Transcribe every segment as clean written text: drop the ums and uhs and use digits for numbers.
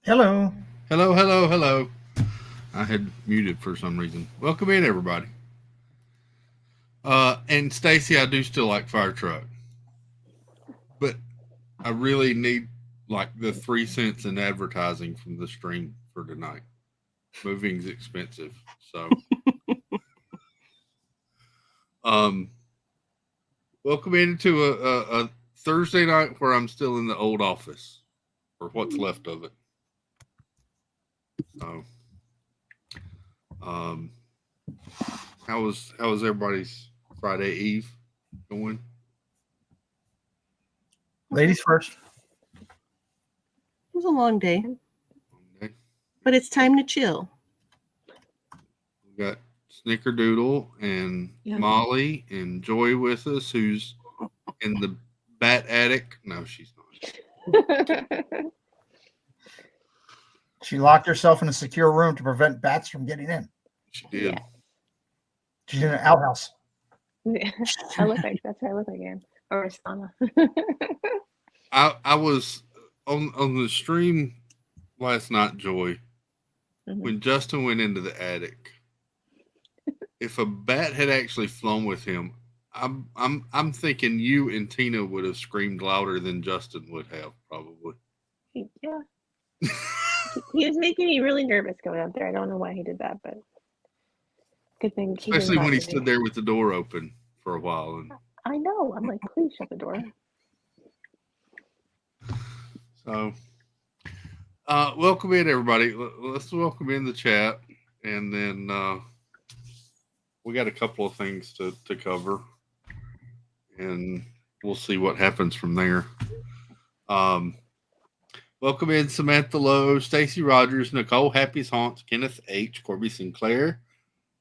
Hello. Hello, hello, hello. I had muted for some reason. Welcome in, everybody. And Stacy, I do still like Fire Truck, but I really need like the 3 cents in advertising from the stream for tonight. Moving's expensive, so. Welcome into a Thursday night where I'm still in the old office, or what's left of it. So, how was everybody's Friday Eve going? Ladies first. It was a long day, but it's time to chill. We got Snickerdoodle and Molly and Joy with us, who's in the bat attic. No, she's not. She locked herself in a secure room to prevent bats from getting in. She did. Yeah. She's in an outhouse. I look like that's what I look like in, or a sauna. I was on the stream last night, Joy, when Justin went into the attic. If a bat had actually flown with him, I'm thinking you and Tina would have screamed louder than Justin would have, probably. Yeah. He was making me really nervous going out there. I don't know why he did that, but good thing. Especially when he stood there with the door open for a while. And I know. I'm like, please shut the door. So, welcome in, everybody. Let's welcome in the chat, and then we got a couple of things to cover, and we'll see what happens from there. Welcome in Samantha Lowe, Stacy Rogers, Nicole Happy's Haunts, Kenneth H, Corby Sinclair,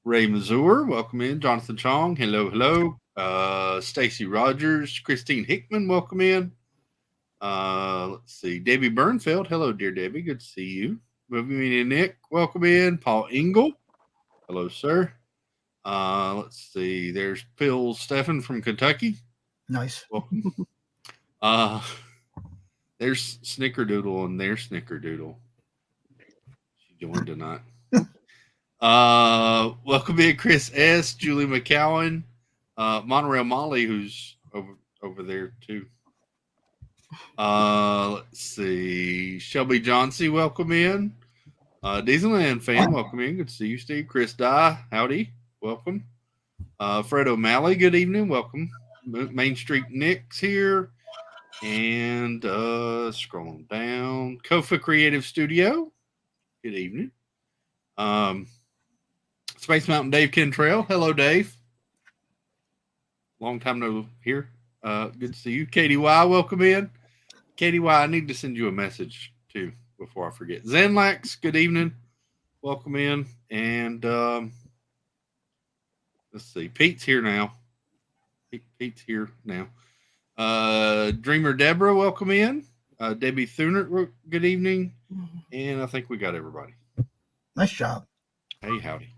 Ray Mazur. Welcome in Jonathan Chong. Hello. Stacy Rogers, Christine Hickman. Welcome in. Let's see, Debbie Burnfield. Hello, dear Debbie. Good to see you. Movie Media Nick. Welcome in. Paul Engel. Hello, sir. Let's see. There's Phil Stephan from Kentucky. Nice. Welcome. There's Snickerdoodle and there's Snickerdoodle. She joined tonight. Welcome in Chris S, Julie McCowan, Monorail Molly, who's over there too. Let's see, Shelby Johnsey, welcome in. Disneyland fan, welcome in. Good to see you, Steve. Chris Dye, howdy, welcome. Fred O'Malley, good evening, welcome. Main Street Nick's here. And scrolling down, Kofa Creative Studio. Good evening. Space Mountain Dave Kentrail. Hello, Dave. Long time no here. Good to see you. Katie Y, welcome in. Katie Y, I need to send you a message too before I forget. Zenlax, good evening. Welcome in. And let's see. Pete's here now. Pete's here now. Dreamer Deborah, welcome in. Debbie Thunert, good evening. And I think we got everybody. Nice job. Hey, howdy.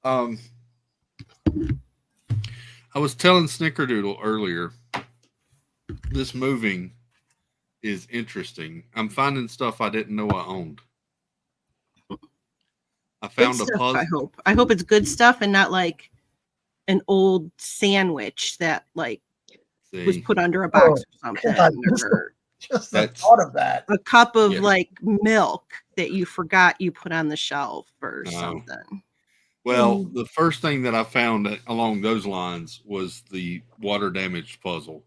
I was telling Snickerdoodle earlier, this moving is interesting. I'm finding stuff I didn't know I owned. I found Good a stuff, puzzle. I hope it's good stuff and not like an old sandwich that like was put under a box or something. God, or just the thought of that. a cup of like milk that you forgot you put on the shelf or something. Well, the first thing that I found along those lines was the water damaged puzzle.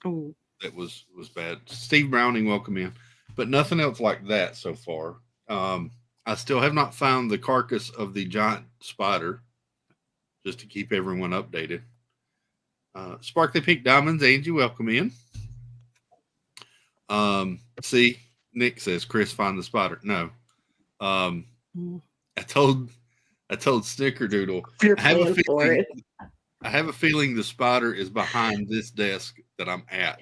Ooh. That was bad. Steve Browning, welcome in. But nothing else like that so far. I still have not found the carcass of the giant spider, just to keep everyone updated. Sparkly Pink Diamonds, Angie, welcome in. See, Nick says, Chris, find the spider. No. I told Snickerdoodle, I have a feeling the spider is behind this desk that I'm at.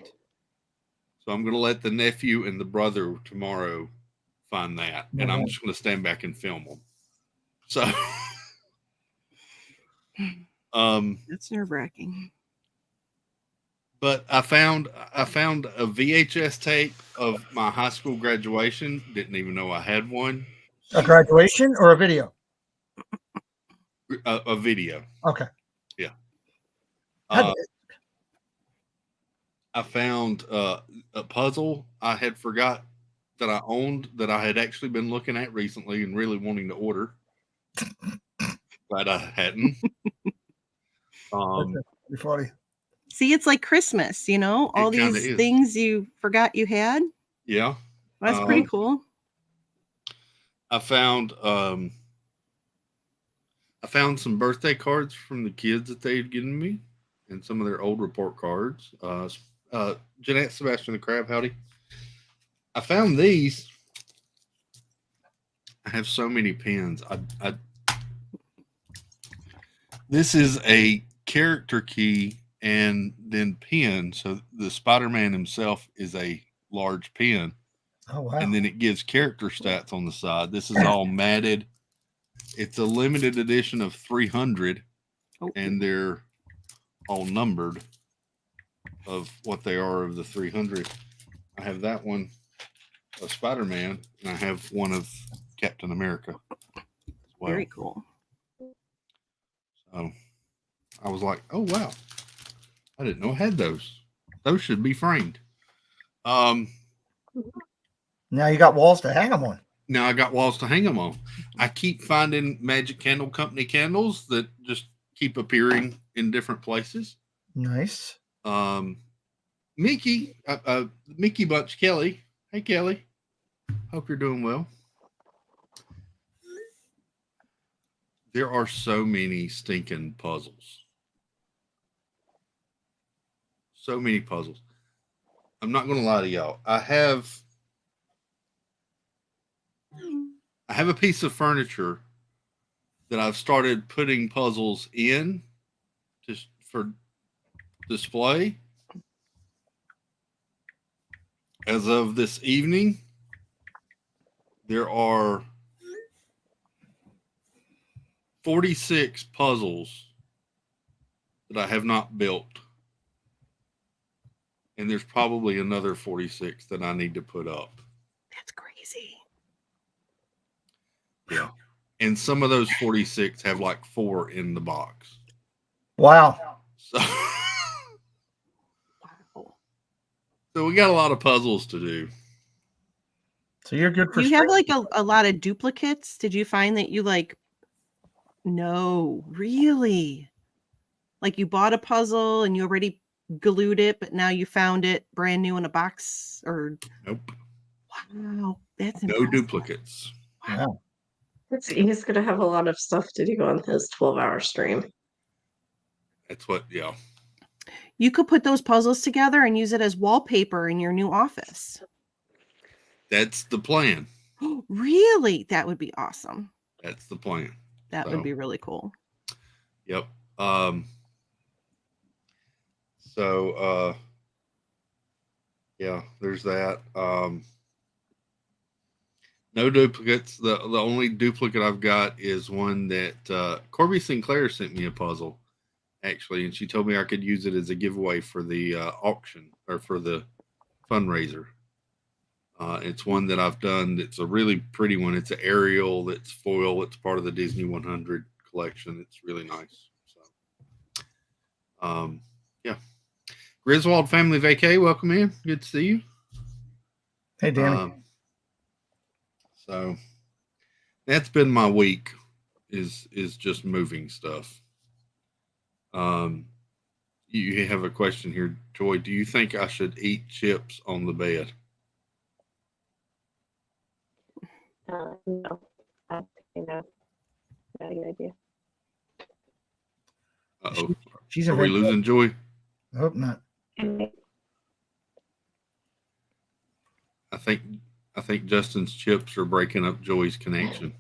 So I'm going to let the nephew and the brother tomorrow find that. And I'm just going to stand back and film them. So, that's nerve-wracking. But I found a VHS tape of my high school graduation. Didn't even know I had one. A graduation or a video? A video. Okay. Yeah. I found a puzzle I had forgot that I owned that I had actually been looking at recently and really wanting to order. Glad I hadn't. Pretty funny. See, it's like Christmas, you know, all these things you forgot you had. Yeah. That's pretty cool. I found some birthday cards from the kids that they had given me and some of their old report cards. Jeanette Sebastian the Crab, howdy. I found these. I have so many pins. This is a character key and then pin. So the Spider-Man himself is a large pin. Oh, wow. And then it gives character stats on the side. This is all matted. It's a limited edition of 300, and they're all numbered of what they are of the 300. I have that one of Spider-Man, and I have one of Captain America as well. Very cool. So I was like, oh, wow. I didn't know I had those. Those should be framed. Now you got walls to hang them on. Now I got walls to hang them on. I keep finding Magic Candle Company candles that just keep appearing in different places. Nice. Mickey Bunch Kelly. Hey, Kelly. Hope you're doing well. there are so many stinking puzzles. So many puzzles. I'm not going to lie to y'all. I have a piece of furniture that I've started putting puzzles in for display. As of this evening, there are 46 puzzles that I have not built. And there's probably another 46 that I need to put up. That's crazy. Yeah. And some of those 46 have like 4 in the box. Wow. So, Wow. so we got a lot of puzzles to do. So you're good for You have like a lot of duplicates. Did you find that you like, no, really? Like you bought a puzzle and you already glued it, but now you found it brand new in a box? Or Nope. wow, that's No impressive. duplicates. Wow. He's going to have a lot of stuff to do on his 12-hour stream. That's what, yeah. You could put those puzzles together and use it as wallpaper in your new office. That's the plan. Really? That would be awesome. That's the plan. That So, would be really cool. Yep. Yeah, there's that. No duplicates. The only duplicate I've got is one that Corby Sinclair sent me a puzzle, actually, and she told me I could use it as a giveaway for the auction or for the fundraiser. It's one that I've done. It's a really pretty one. It's an aerial that's foil. It's part of the Disney 100 collection. It's really nice. So, yeah. Griswold Family Vacay, welcome in. Good to see you. Hey, Danny. So that's been my week is just moving stuff. You have a question here, Joy. Do you think I should eat chips on the bed? No, I think that's not a good idea. Uh-oh. She's Are we losing Joy? I hope not. I think Justin's chips are breaking up Joy's connection.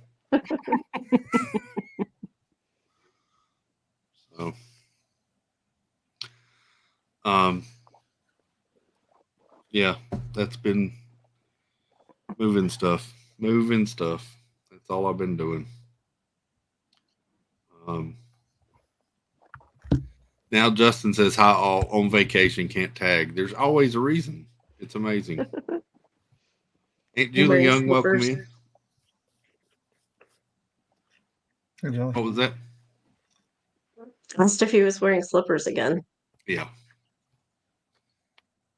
So, yeah, that's been moving stuff. That's all I've been doing. Now Justin says, "Hi, all on vacation can't tag." There's always a reason. It's amazing. Aunt Julie Wearing Young, welcome slippers. in. What was that? Asked if he was wearing slippers again. Yeah.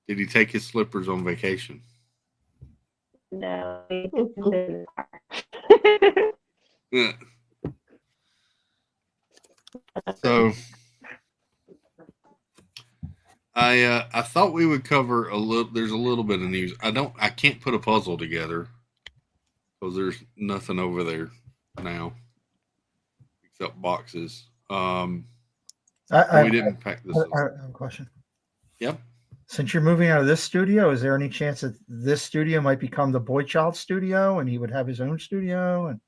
Did he take his slippers on vacation? No. Yeah. So I thought we would cover a little. There's a little bit of news. I can't put a puzzle together because there's nothing over there now except boxes. We didn't pack this up. I have a question. Yep. Since you're moving out of this studio, is there any chance that this studio might become the Boy Child studio and he would have his own studio? And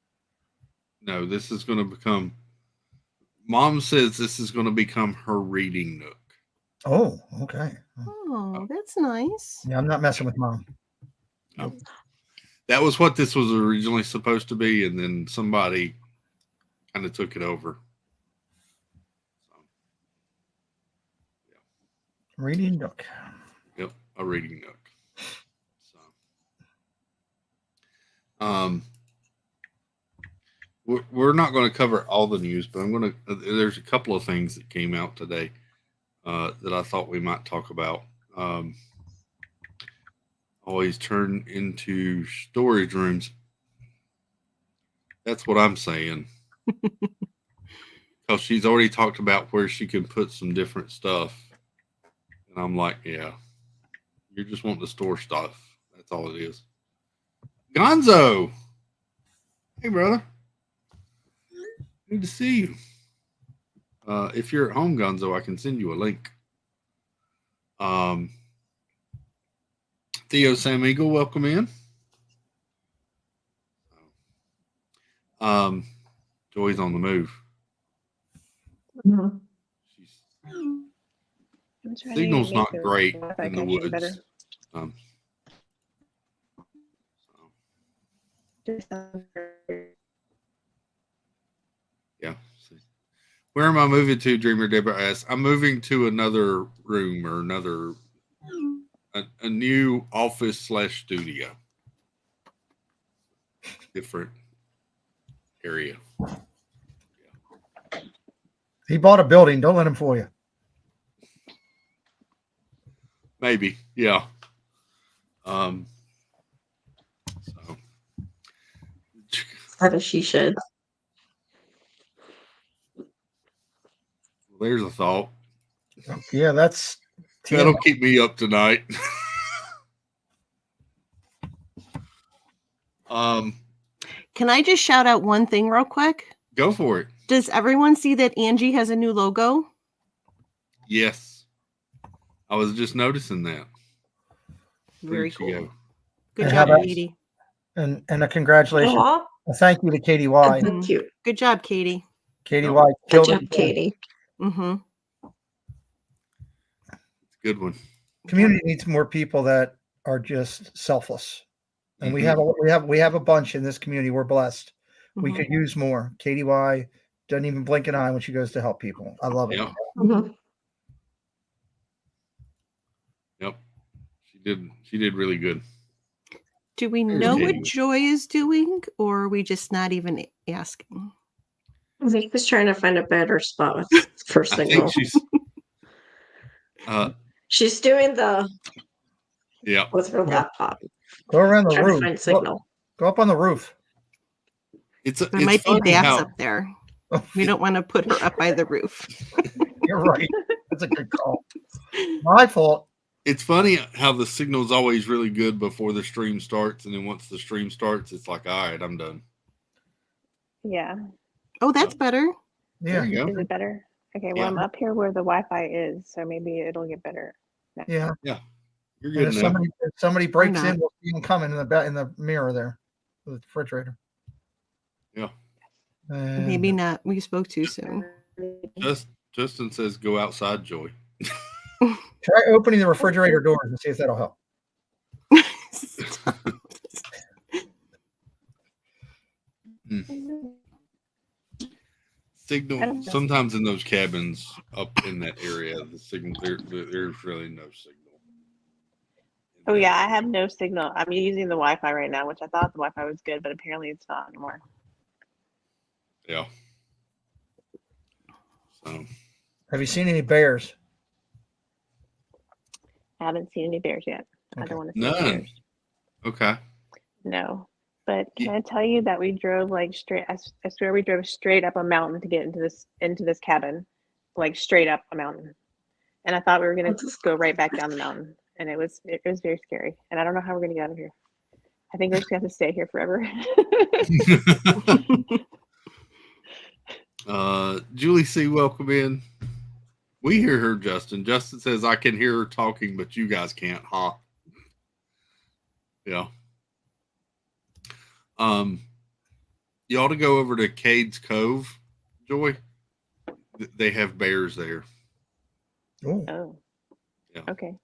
No, this is going to become. Mom says this is going to become her reading nook. oh, okay. Oh, that's nice. Yeah, I'm not messing with Mom. No. That was what this was originally supposed to be, and then somebody kind of took it over. So, yeah. Reading nook. Yep, a reading nook. So, we're not going to cover all the news, but there's a couple of things that came out today that I thought we might talk about. Always turn into storage rooms. That's what I'm saying. Because she's already talked about where she can put some different stuff. And I'm like, yeah, you're just wanting to store stuff. That's all it is. Gonzo! Hey, brother. Good to see you. If you're at home, Gonzo, I can send you a link. Theo Sam Eagle, welcome in. Joy's on the move. Mhm. I'm trying Signal's to not make great Wi-Fi in the connection woods. So, Just yeah. Where am I moving to? Dreamer Deborah asks. I'm moving to another room or another a new office / studio. Different area. He bought a building. Don't let him fool you. Maybe, yeah. So That is she should. there's a thought. Yeah, that's That'll keep me up tonight. Can I just shout out one thing real quick? Go for it. Does everyone see that Angie has a new logo? Yes. I was just noticing that. Very Where'd she go? cool. Good And job, how about- Katie. and a congratulations. Aw, A thank you to Katie Y. Mhm. that's cute. Good job, Katie. Katie Yep. Y Good killed job, it. Katie. Mm-hmm. Good one. Community needs more people that are just selfless. And we Mhm. have a bunch in this community. We're blessed. We Mhm. could use more. Katie Y doesn't even blink an eye when she goes to help people. I love it. Yeah. Mhm. Yep. She did really good. Do we Here's know what Katie. Joy is doing, or are we just not even asking? I think he's trying to find a better spot for I signal. think She's doing the yeah. with her laptop, Go around the trying to roof. find signal. Go up on the roof. It's There it's might be funny bats how up there. We don't want to put her up by the roof. You're right. That's a good call. My fault. it's funny how the signal's always really good before the stream starts, and then once the stream starts, it's like, all right, I'm done. yeah. Oh, that's better. Yeah. There you go. Is it better? Okay. Well, Yeah. I'm up here where the Wi-Fi is, so maybe it'll get better. next Yeah. time. You're And good if now. somebody breaks not. in, we'll see them coming in the mirror there, the refrigerator. Yeah. And Maybe not. We spoke too soon. Justin says go outside, Joy. try opening the refrigerator doors and see if that'll help. Signal sometimes in those cabins up in that area, the signal there's really no signal. Oh yeah, I have no signal. I'm using the Wi-Fi right now, which I thought the Wi-Fi was good, but apparently it's not anymore. Yeah. So Have you seen any bears? I haven't seen any bears yet. I Okay. don't want to see any None. bears. okay. No. But can I tell you that we drove like straight? I swear we drove straight up a mountain to get into this cabin, like straight up a mountain. And I thought we were gonna go right back down the mountain, and it was very scary. And I don't know how we're gonna get out of here. I think we're just gonna have to stay here forever. Julie C, welcome in. We hear her, Justin. Justin says I can hear her talking, but you guys can't, huh? Yeah. You ought to go over to Cade's Cove, Joy. They have bears there. Oh, Oh. Yeah. Okay.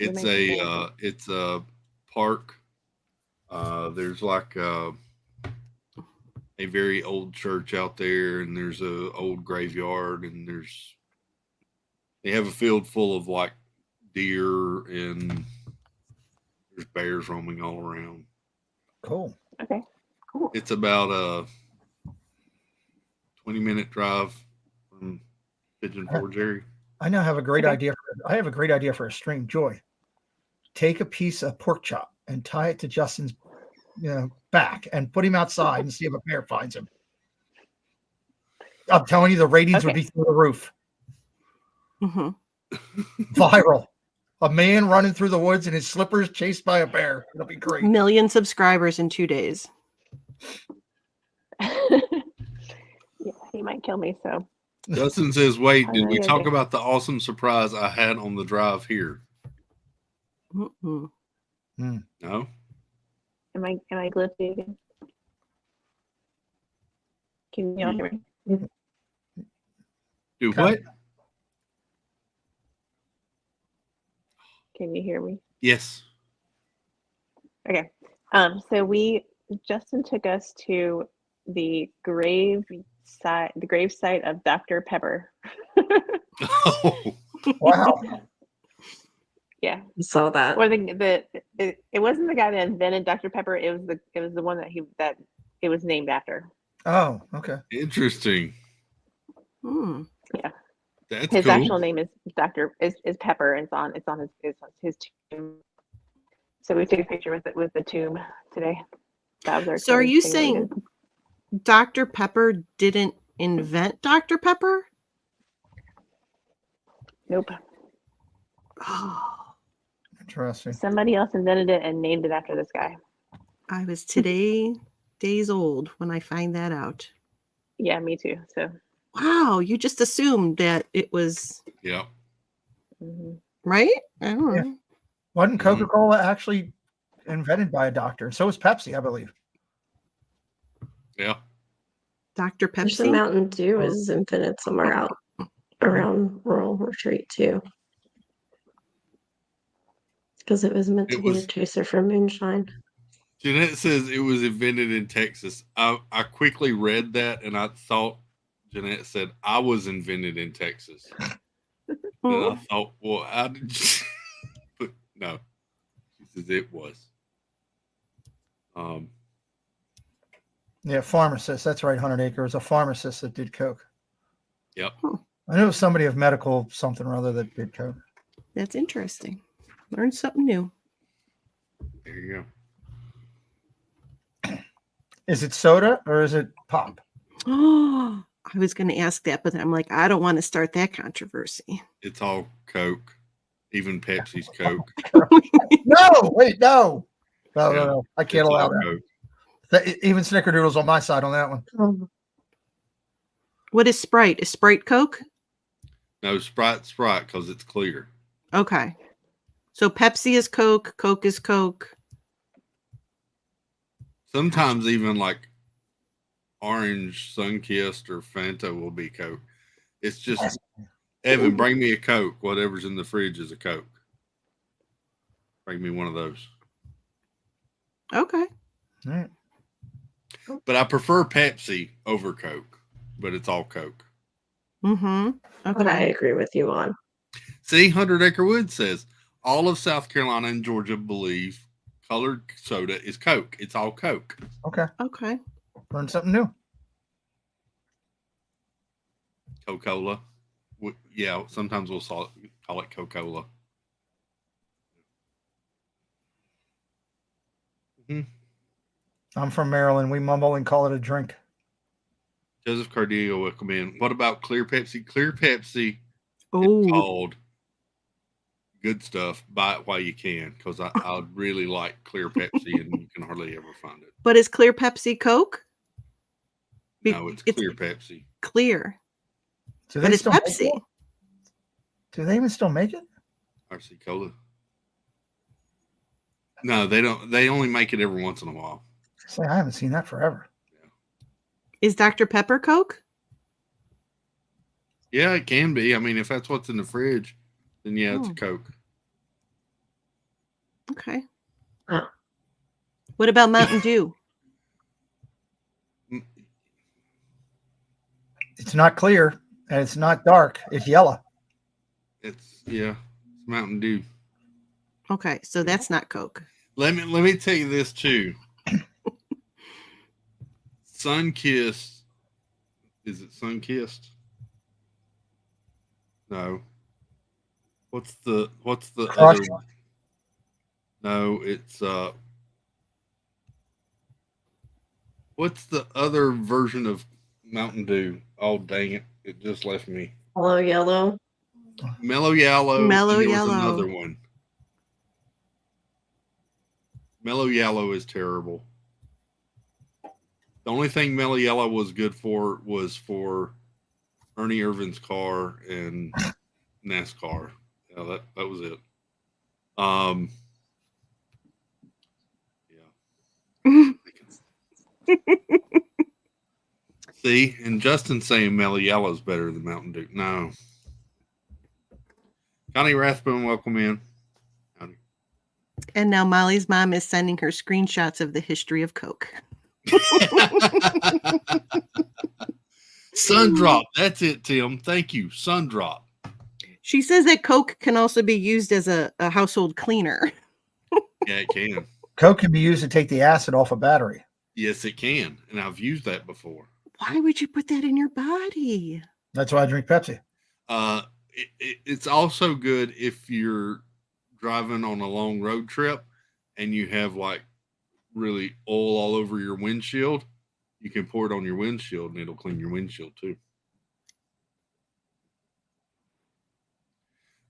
It's make it's a park. There's like a very old church out there, and there's a old graveyard, and they have a field full of like deer, and there's bears roaming all around. cool. Okay. Cool. It's about a 20-minute drive from Pigeon Forge area. I now have a great Okay. idea. I have a great idea for a stream. Joy, take a piece of pork chop and tie it to Justin's, back and put him outside and see if a bear finds him. I'm telling you, the ratings would Okay. be through the roof. Mhm. Viral. A man running through the woods in his slippers chased by a bear. It'll be great. Million subscribers in 2 days. Yeah, he might kill me. So Justin says, "Wait, Probably did not we a good talk idea. about the awesome surprise I had on the drive here?" Mm-mm. No. am I glitchy again? Can y'all hear me? Do Okay. what? Can you hear me? Yes. Okay. So Justin took us to the grave site of Dr. Pepper. Oh, Wow. Yeah. I saw that. Or it wasn't the guy that invented Dr. Pepper. It was the one that it was named after. Oh, okay. interesting. Hmm. That's His cool. actual name is is Pepper, and it's on his tomb. So we took a picture with the tomb today. That was our So are coolest you thing that we saying did. Dr. Pepper didn't invent Dr. Pepper? Nope. Oh, Interesting. Somebody else invented it and named it after this guy. I was days old when I find that out. Yeah, me too. So Wow, you just assumed that it was Yeah. mhm. right? I don't Yeah. know. Wasn't Coca-Cola actually invented by a doctor? So was Pepsi, I believe. Yeah. Dr. There's a Pepsi? Mountain Dew is invented somewhere out around Rural Retreat too. Because it was meant to It be a was. chaser for moonshine. Jeanette says it was invented in Texas. I quickly read that and I thought Jeanette said I was invented in Texas. And I thought, well, how did you? But no, she says it was. Yeah, pharmacist. That's right, 100 Acre. It was a pharmacist that did Coke. Yep. I knew it was somebody of medical something or other that did Coke. That's interesting. Learned something new. There you go. Is it soda or is it pop? Oh, I was going to ask that, but I'm like, I don't want to start that controversy. It's all Coke, even Pepsi's Coke. No, wait, no. No, Yeah, no. I can't it's allow all that. Coke. Even Snickerdoodle's on my side on that one. What is Sprite? Is Sprite Coke? No, Sprite, because it's clear. Okay. So Pepsi is Coke, Coke is Coke. Sometimes even like orange, Sunkissed, or Fanta will be Coke. It's just, Evan, bring me a Coke. Whatever's in the fridge is a Coke. Bring me one of those. Okay. All right. But I prefer Pepsi over Coke, but it's all Coke. Mm-hmm. But I Okay. agree with you on. See, 100 Acre Wood says, all of South Carolina and Georgia believe colored soda is Coke. It's all Coke. Okay. Okay. Learn something new. Coca-Cola. Yeah, sometimes we'll call it Coca-Cola. I'm from Maryland. We mumble and call it a drink. Joseph Cardillo, welcome in. What about Clear Pepsi? Clear Pepsi Oh, is called good stuff. Buy it while you can, because I really like Clear Pepsi, and you can hardly ever find it. but is Clear Pepsi Coke? No, it's Clear Pepsi. Clear. Do But they it's still make Pepsi. it? Do they even still make it? RC Cola. No, they don't. They only make it every once in a while. Say, I haven't seen that forever. Is Dr. Pepper Coke? Yeah, it can be. I mean, if that's what's in the fridge, then yeah, it's a Coke. Okay. Oh. What about Mountain Dew? It's not clear and it's not dark. It's yellow. It's Mountain Dew. Okay, so that's not Coke. Let me tell you this too. Sunkissed. Is it Sunkissed? No. What's the Crush. other? No, it's what's the other version of Mountain Dew? Oh dang it! It just left me. Hello, yellow. Mellow Yellow. Mellow and there was Yellow. another one. Mellow Yellow is terrible. The only thing Mellow Yellow was good for was for Ernie Irvin's car and NASCAR. Yeah, that was it. Yeah. See, and Justin saying Mellow Yellow is better than Mountain Dew. No. Connie Rathbone, welcome in. Connie. And now Molly's mom is sending her screenshots of the history of Coke. Sundrop. That's it, Tim. Thank you. Sundrop. She says that Coke can also be used as a household cleaner. Yeah, it can. Coke can be used to take the acid off a battery. Yes, it can. And I've used that before. Why would you put that in your body? That's why I drink Pepsi. It's also good if you're driving on a long road trip and you have like really oil all over your windshield. You can pour it on your windshield and it'll clean your windshield too.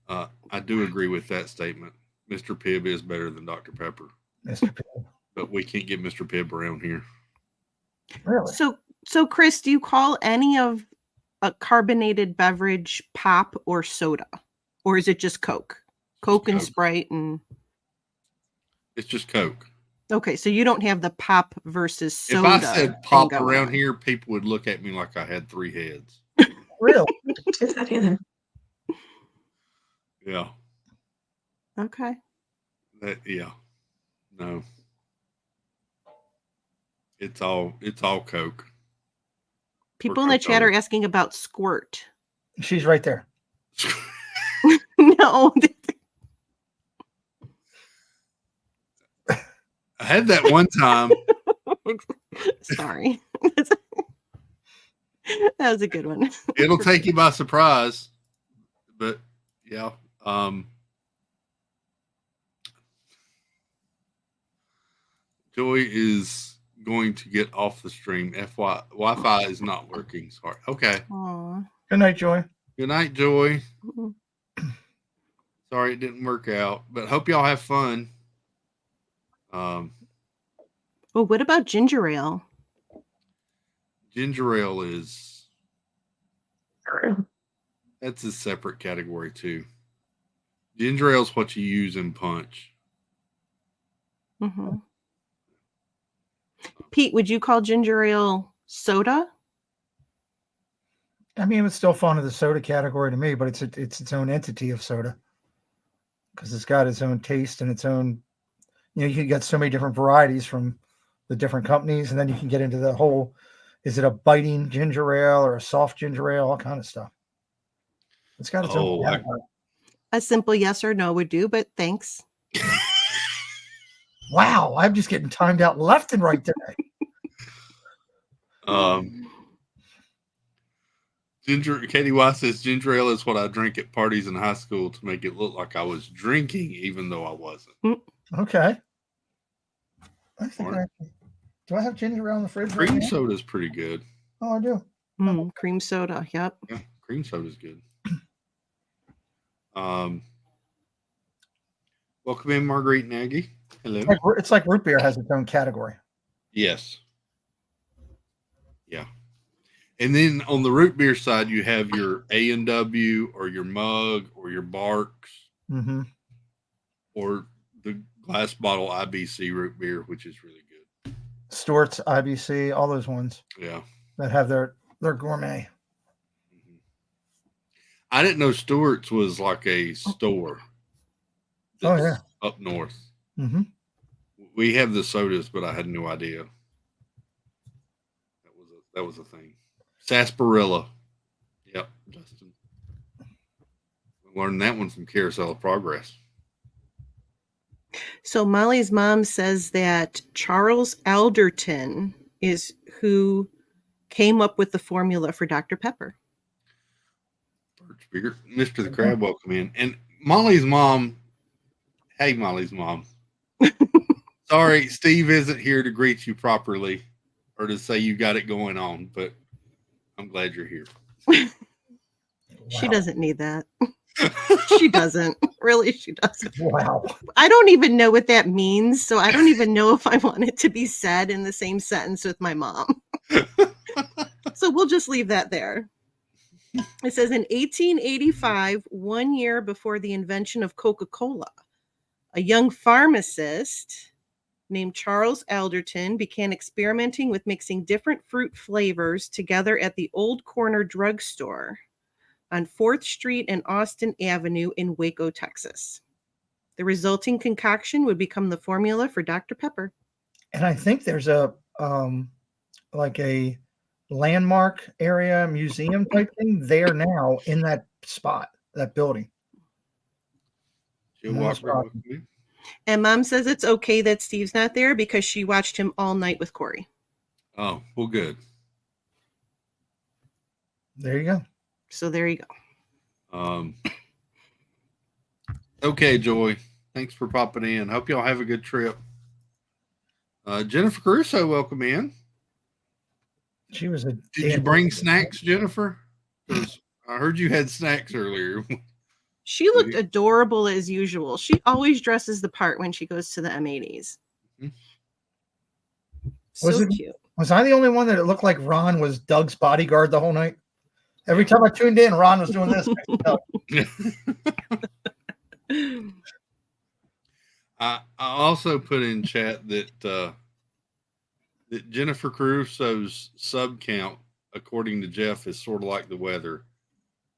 I do agree with that statement. Mr. Pibb is better than Dr. Pepper. Mr. Pibb. But we can't get Mr. Pibb around here. Really? So Chris, do you call any of a carbonated beverage pop or soda? Or is it just Coke? Coke and Sprite and... It's just Coke. Okay, so you don't have the pop versus soda. If I said pop thing going around on. here, people would look at me like I had 3 heads. Really? Is that either? Yeah. Okay. Yeah. No. It's all Coke. People in the chat are asking about Squirt. She's right there. No. I had that one time. Sorry. That was a good one. It'll take you by surprise. But yeah. Joy is going to get off the stream. Wi-Fi is not working. Sorry. Okay. Aw. Good night, Joy. Good night, Joy. Mhm. Sorry it didn't work out, but hope y'all have fun. Well, what about ginger ale? Ginger ale is For that's a separate category too. Ginger ale is what you use in punch. Mm-hmm. Pete, would you call ginger ale soda? I mean, it's still fall into the soda category to me, but it's its own entity of soda because it's got its own taste and its own. You know, you can get so many different varieties from the different companies, and then you can get into the whole: is it a biting ginger ale or a soft ginger ale? All kind of stuff. It's got its own category. A simple yes or no would do, but thanks. Wow, I'm just getting timed out left and right today. Katie Weiss says ginger ale is what I drank at parties in high school to make it look like I was drinking, even though I wasn't. Okay. I think do I have ginger ale in the fridge? Cream soda is pretty good. Oh, I do. Cream soda. Yep. Yeah, cream soda is good. Welcome in, Marguerite Nagy. Hello. It's like root beer has its own category. Yes. Yeah. And then on the root beer side, you have your A&W or your Mug or your Barks or the glass bottle IBC root beer, which is really good. Stewart's, IBC, all those ones. Yeah. That have their gourmet. I didn't know Stewart's was like a store. Oh, yeah. Up north. Mm-hmm. We have the sodas, but I had no idea. That was a thing. Sarsaparilla. Yep, Justin. We learned that one from Carousel of Progress. So Molly's mom says that Charles Alderton is who came up with the formula for Dr. Pepper. Mr. the Crab, welcome in. And Molly's mom, hey, Molly's mom. Sorry, Steve isn't here to greet you properly or to say you got it going on, but I'm glad you're here. She doesn't need that. She doesn't. Really, she doesn't. Wow. I don't even know what that means, so I don't even know if I want it to be said in the same sentence with my mom. So we'll just leave that there. It says in 1885, 1 year before the invention of Coca-Cola, a young pharmacist named Charles Alderton began experimenting with mixing different fruit flavors together at the Old Corner Drugstore on 4th Street and Austin Avenue in Waco, Texas. The resulting concoction would become the formula for Dr. Pepper. And I think there's a like a landmark area museum type thing there now in that spot, that building. Jill No Walker, problem. welcome in. And Mom says it's okay that Steve's not there because she watched him all night with Corey. Oh, well, good. There you go. So there you go. Okay, Joy. Thanks for popping in. Hope y'all have a good trip. Jennifer Caruso, welcome in. She was a. Did you bring snacks, Jennifer? Because I heard you had snacks earlier. She looked adorable as usual. She always dresses the part when she goes to the M80s. Mm-hmm. So cute. Was I the only one that it looked like Ron was Doug's bodyguard the whole night? Every time I tuned in, Ron was doing this. I also put in chat that that Jennifer Caruso's sub count, according to Jeff, is sort of like the weather.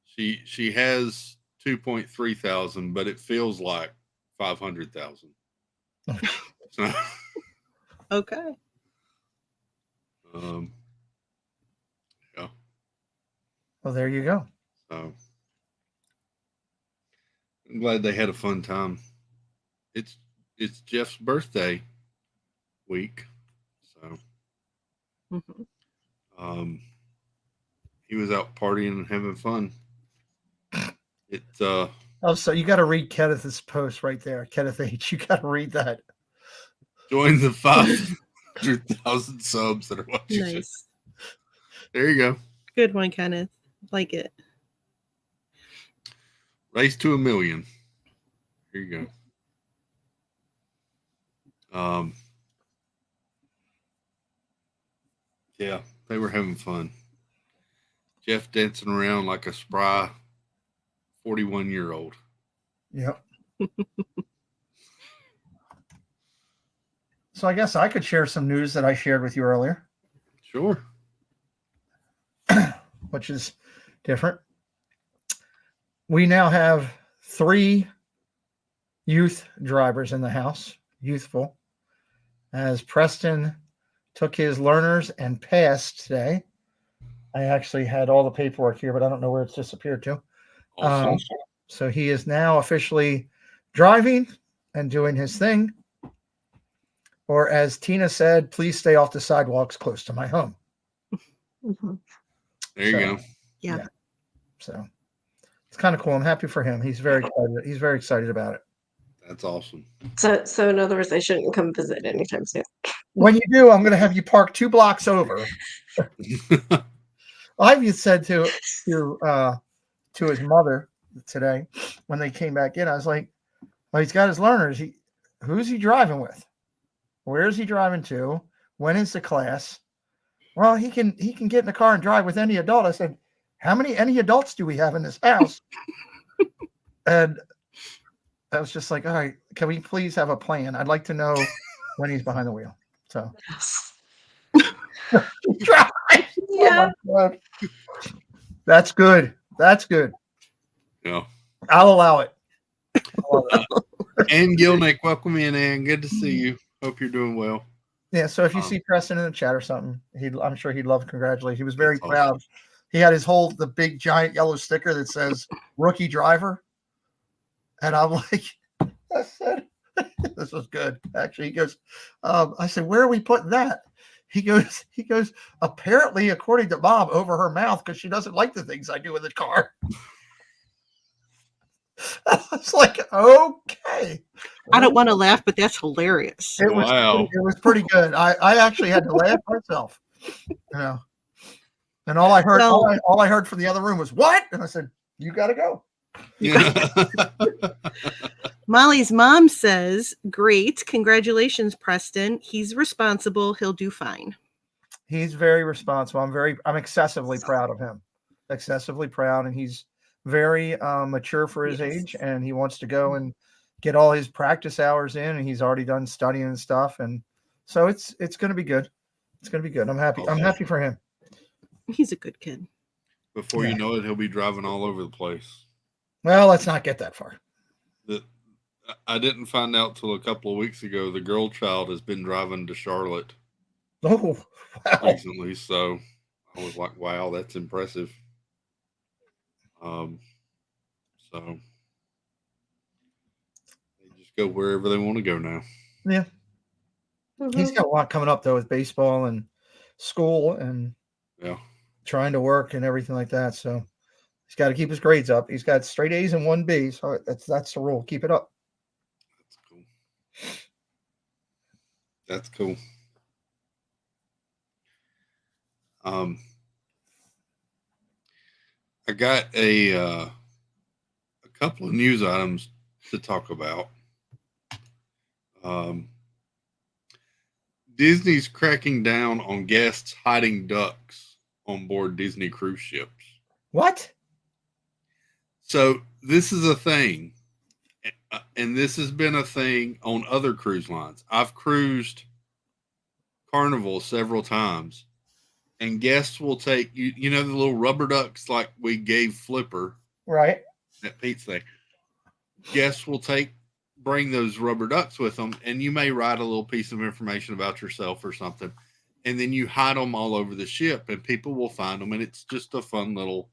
She has 2.3 thousand, but it feels like 500,000. So, Okay. yeah. Well, there you go. So I'm glad they had a fun time. It's Jeff's birthday week, so he was out partying and having fun. Oh, so you got to read Kenneth's post right there. Kenneth H. You got to read that. Join the 500,000 subs that are watching. Nice. There you go. Good one, Kenneth. Like it. Race to 1 million. Here you go. Yeah, they were having fun. Jeff dancing around like a spry 41-year-old. Yep. So I guess I could share some news that I shared with you earlier. Sure. Which is different. We now have 3 youth drivers in the house, youthful, as Preston took his learners and passed today. I actually had all the paperwork here, but I don't know where it's disappeared to. Awesome. So he is now officially driving and doing his thing. Or as Tina said, please stay off the sidewalks close to my home. There you go. Yeah. So it's kind of cool. I'm happy for him. He's very excited. He's very excited about it. That's awesome. So in other words, I shouldn't come visit anytime soon. When you do, I'm going to have you park 2 blocks over. Ivy said to his mother today when they came back in, I was like, well, he's got his learners. Who's he driving with? Where is he driving to? When is the class? Well, he can get in the car and drive with any adult. I said, any adults do we have in this house? And I was just like, all right, can we please have a plan? I'd like to know when he's behind the wheel. So Yeah. Oh, that's good. That's good. Yeah. I'll allow it. Ann Gilnick, welcome in, Ann. Good to see you. Hope you're doing well. Yeah. So if you see Preston in the chat or something, I'm sure he'd love to congratulate. He was very That's proud. awesome. He had the big giant yellow sticker that says rookie driver. And I'm like, I said, this was good. Actually, he goes, I said, where are we putting that? He goes, apparently, according to Mom, over her mouth, because she doesn't like the things I do in the car. I was like, okay. I don't want to laugh, but that's hilarious. It was pretty good. I actually had to laugh myself. And all I heard, all I heard from the other room was what? And I said, you got to go. Yeah. Molly's mom says, great. Congratulations, Preston. He's responsible. He'll do fine. He's very responsible. I'm excessively proud of him. Excessively proud, and he's very mature for his age, and he wants to go and get all his practice hours in, and he's already done studying and stuff, and so it's going to be good. It's going to be good. I'm happy. I'm happy for him. He's a good kid. Before you know it, he'll be driving all over the place. Well, let's not get that far. I didn't find out till a couple of weeks ago. The girl child has been driving to Charlotte Oh, wow. recently, so I was like, "Wow, that's impressive." So they just go wherever they want to go now. Yeah. He's got a lot coming up though with baseball and school and trying to work and everything like that. So he's got to keep his grades up. He's got straight A's and 1 B. So that's the rule. Keep it up. That's cool. That's cool. I got a couple of news items to talk about. Disney's cracking down on guests hiding ducks on board Disney cruise ships. What? So this is a thing, and this has been a thing on other cruise lines. I've cruised Carnival several times, and guests will take you know the little rubber ducks like we gave Flipper, right? That Pete's thing. Guests will bring those rubber ducks with them, and you may write a little piece of information about yourself or something, and then you hide them all over the ship, and people will find them, and it's just a fun little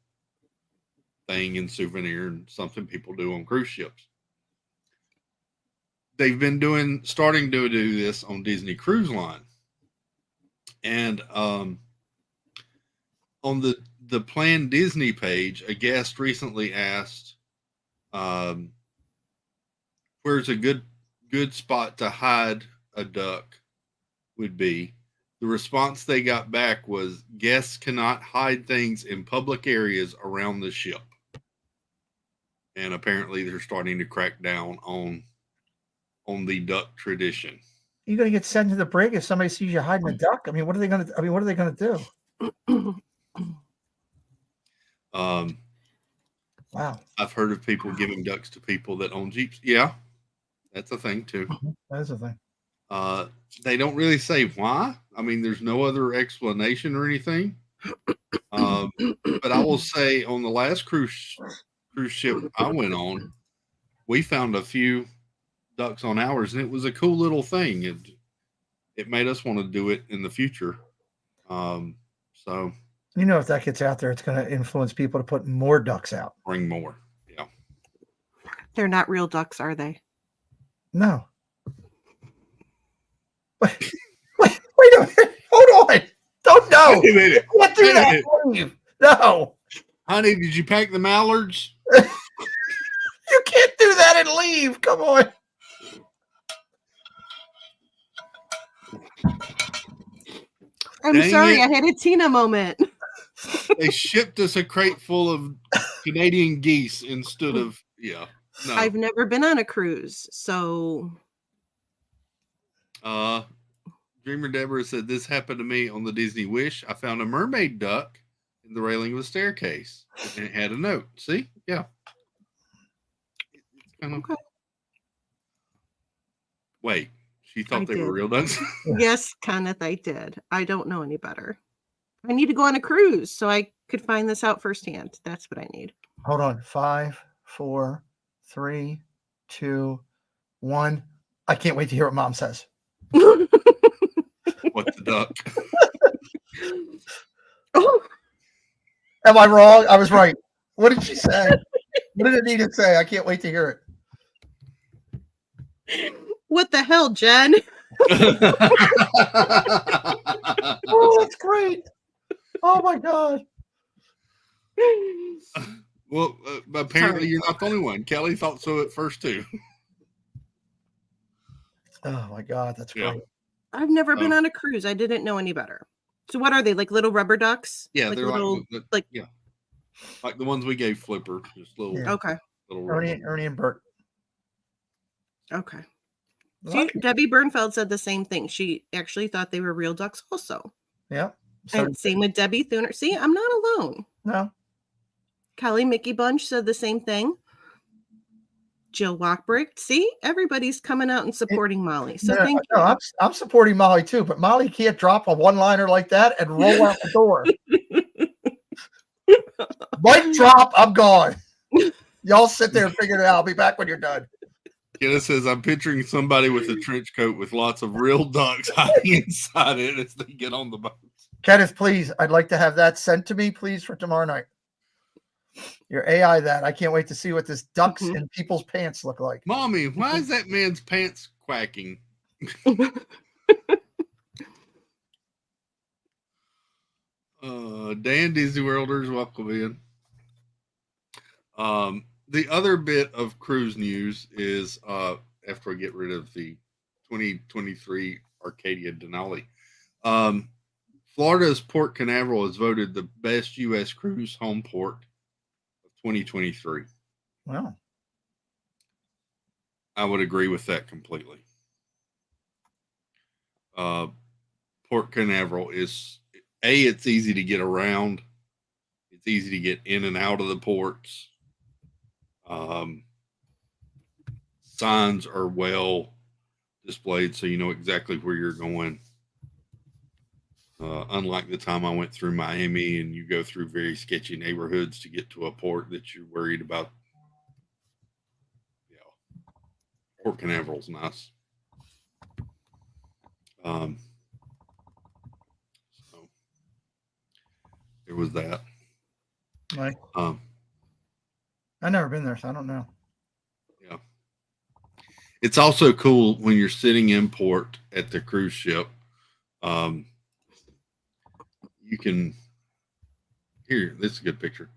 thing and souvenir and something people do on cruise ships. They've been starting to do this on Disney Cruise Line, and on the Plan Disney page, a guest recently asked, where's a good spot to hide a duck would be. The response they got back was guests cannot hide things in public areas around the ship. And apparently they're starting to crack down on the duck tradition. You're going to get sent to the brig if somebody sees you hiding a duck? What are they going to do? Wow. I've heard of people giving ducks to people that own Jeeps. Yeah. That's a thing too. That is a thing. They don't really say why. There's no other explanation or anything. But I will say on the last cruise ship I went on, we found a few ducks on ours, and it was a cool little thing. It made us want to do it in the future. So if that gets out there, it's going to influence people to put more ducks out. Bring more. Yeah. They're not real ducks, are they? No. Wait a minute. Hold on. Don't know. Wait a minute. What do that leave? No. Honey, did you pack the mallards? You can't do that and leave. Come on. I'm sorry. I had a Tina moment. They shipped us a crate full of Canadian geese instead of, no. I've never been on a cruise, so. Dreamer Deborah said, this happened to me on the Disney Wish. I found a mermaid duck in the railing of a staircase, and it had a note. See? Yeah. Okay. Wait, she thought they were real ducks? Yes, Kenneth, I did. I don't know any better. I need to go on a cruise so I could find this out firsthand. That's what I need. Hold on. 5, 4, 3, 2, 1. I can't wait to hear what Mom says. What's the duck? Oh. Am I wrong? I was right. What did she say? What did Anita say? I can't wait to hear it. What the hell, Jen? Oh, that's great. Oh my God. Well, apparently you're not the only one. Kelly thought so at first too. Oh my God, that's great. I've never been on a cruise. I didn't know any better. So what are they, like little rubber ducks? Yeah, like they're little, like the ones we gave Flipper. Just little. Yeah. Okay. Little Ernie and Bert. Okay. See, Debbie Bernfeld said the same thing. She actually thought they were real ducks also. Yeah. So And same with Debbie Thuner. See, I'm not alone. no, Kelly Mickey Bunch said the same thing. Jill Walkbrick. See, everybody's coming out and supporting Molly. So thank you. no, I'm supporting Molly too, but Molly can't drop a one-liner like that and roll out the door. Mic drop, I'm gone. Y'all sit there and figure it out. I'll be back when you're done. Kenna says, I'm picturing somebody with a trench coat with lots of real ducks hiding inside it as they get on the boat. Kenneth, please, I'd like to have that sent to me, please, for tomorrow night. Your AI that. I can't wait to see what this ducks in people's pants look like. Mommy, why is that man's pants quacking? Dan Disney Worlders, welcome in. The other bit of cruise news is after I get rid of the 2023 Arcadia Denali, Florida's Port Canaveral is voted the best U.S. cruise home port of 2023. Wow. I would agree with that completely. Port Canaveral is, it's easy to get around. It's easy to get in and out of the ports. Signs are well displayed, so you know exactly where you're going. Unlike the time I went through Miami and you go through very sketchy neighborhoods to get to a port that you're worried about. Yeah, Port Canaveral's nice. So there was that. Right. I've never been there, so I don't know. Yeah. It's also cool when you're sitting in port at the cruise ship. You can, here, this is a good picture.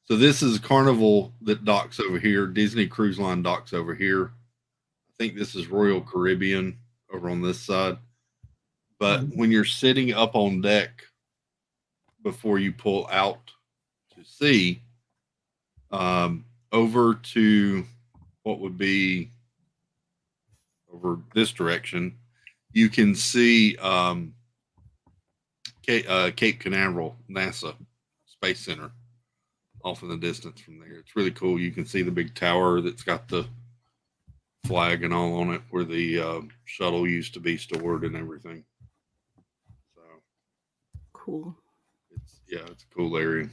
So this is Carnival that docks over here. Disney Cruise Line docks over here. I think this is Royal Caribbean over on this side. But when you're sitting up on deck before you pull out to sea, over to what would be over this direction, you can see Cape Canaveral, NASA Space Center off in the distance from there. It's really cool. You can see the big tower that's got the flag and all on it where the shuttle used to be stored and everything. So cool. It's a cool area.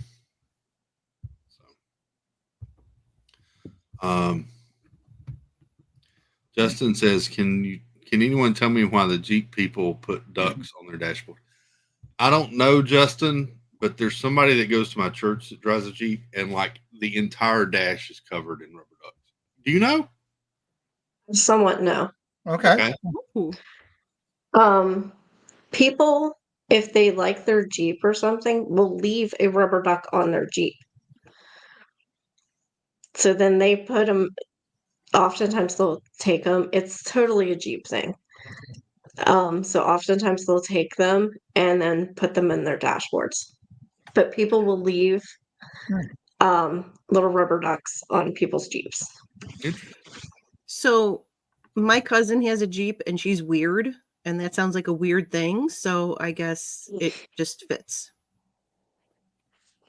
Justin says, can anyone tell me why the Jeep people put ducks on their dashboard? I don't know, Justin, but there's somebody that goes to my church that drives a Jeep and like the entire dash is covered in rubber ducks. Do you know? Somewhat no. Okay. People, if they like their Jeep or something, will leave a rubber duck on their Jeep. So then they put them, oftentimes they'll take them. It's totally a Jeep thing. So oftentimes they'll take them and then put them in their dashboards. But people will leave little rubber ducks on people's Jeeps. So my cousin has a Jeep and she's weird, and that sounds like a weird thing. So I guess it just fits.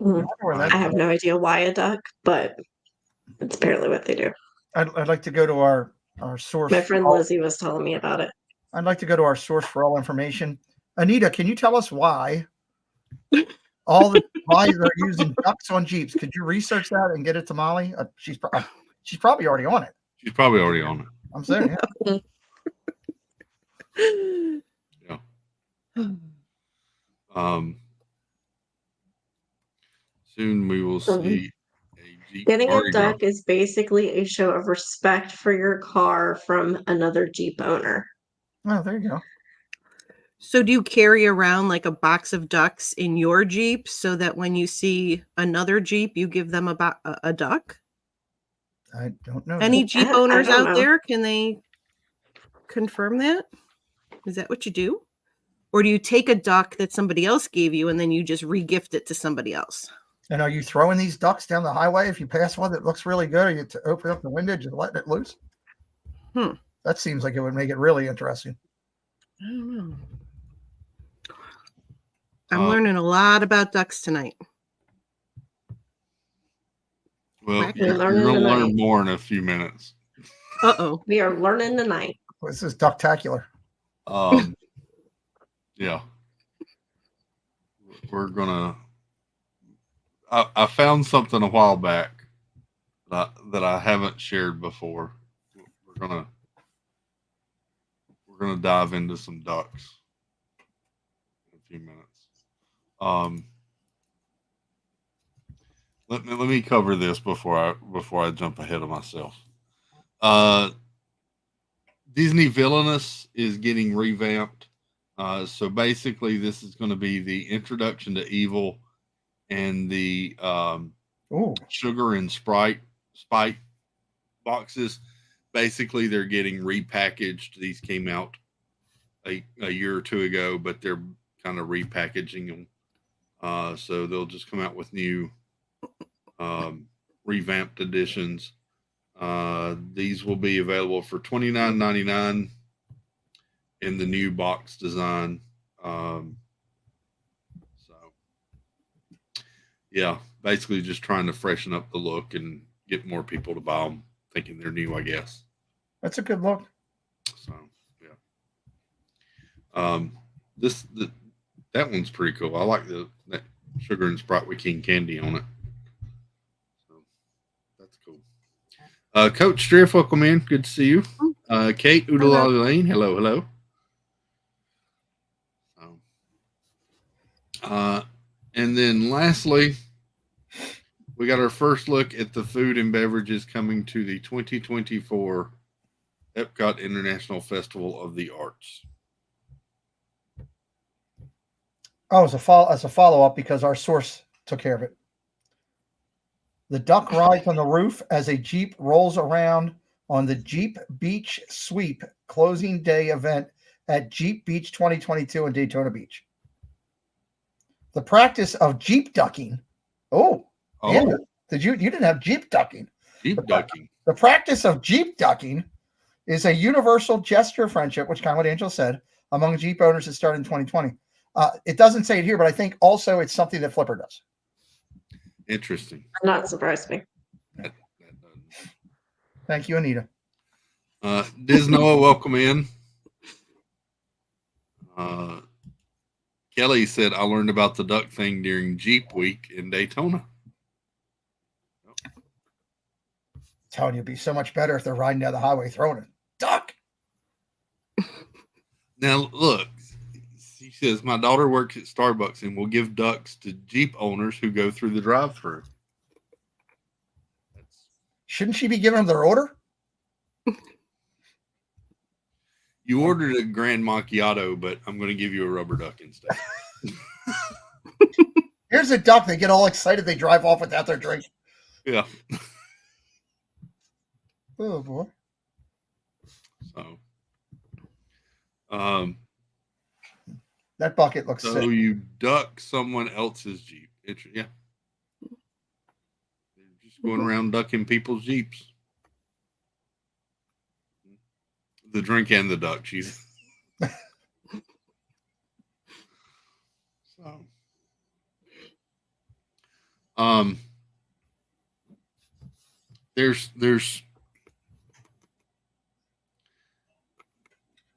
I have no idea why a duck, but it's apparently what they do. I'd like to go to our source. My friend Lizzie was telling me about it. I'd like to go to our source for all information. Anita, can you tell us why why they're using ducks on Jeeps? Could you research that and get it to Molly? She's probably already on it. She's probably already on it. I'm saying, yeah. Soon we will see a Jeep. Getting a duck is basically a show of respect for your car from another Jeep owner. Oh, there you go. So do you carry around like a box of ducks in your Jeep so that when you see another Jeep, you give them a duck? I don't know. Any Jeep owners out know. there, can they confirm that? Is that what you do? Or do you take a duck that somebody else gave you and then you just re-gift it to somebody else? And are you throwing these ducks down the highway if you pass one that looks really good? Or you open up the window, just letting it loose? That seems like it would make it really interesting. I don't know. I'm learning a lot about ducks tonight. Well, Wacky. you're Learning going to tonight. learn more in a few minutes. Uh-oh. We are learning tonight. This is ducktacular. Yeah. We're going to... I found something a while back that I haven't shared before. We're gonna dive into some ducks in a few minutes. Let me cover this before I jump ahead of myself. Disney Villainous is getting revamped. So basically, this is going to be the introduction to evil and the sugar and Sprite boxes. Basically, they're getting repackaged. These came out a year or two ago, but they're kind of repackaging them. So they'll just come out with new revamped editions. These will be available for $29.99 in the new box design. So yeah, basically just trying to freshen up the look and get more people to buy them, thinking they're new, I guess. That's a good look. So yeah. That one's pretty cool. I like that sugar and Sprite with King Candy on it. So that's cool. Coach Striff, welcome in. Good to see you. Kate Udalali Lane, hello. And then lastly, we got our first look at the food and beverages coming to the 2024 Epcot International Festival of the Arts. Oh, as a follow-up, because our source took care of it. The duck rides on the roof as a Jeep rolls around on the Jeep Beach Sweep closing day event at Jeep Beach 2022 in Daytona Beach. The practice of Jeep ducking. Anna, you didn't have Jeep ducking. Ducking. The practice of Jeep ducking is a universal gesture of friendship, which kind of what Angel said, among Jeep owners that started in 2020. It doesn't say it here, but I think also it's something that Flipper does. Interesting. Not surprised me. That Thank you, Anita. Disnoa, welcome in. Kelly said, I learned about the duck thing during Jeep Week in Daytona. Telling you, it'd be so much better if they're riding down the highway throwing a duck. Now, look, she says, my daughter works at Starbucks and will give ducks to Jeep owners who go through the drive-thru. Shouldn't she be giving them their order? You ordered a Grand Macchiato, but I'm going to give you a rubber duck instead. Here's a duck. They get all excited. They drive off without their drink. Yeah. Oh, boy. So, that bucket looks so sick. you duck someone else's Jeep. Yeah. They're just going around ducking people's Jeeps. The drink and the duck, she's. So, there's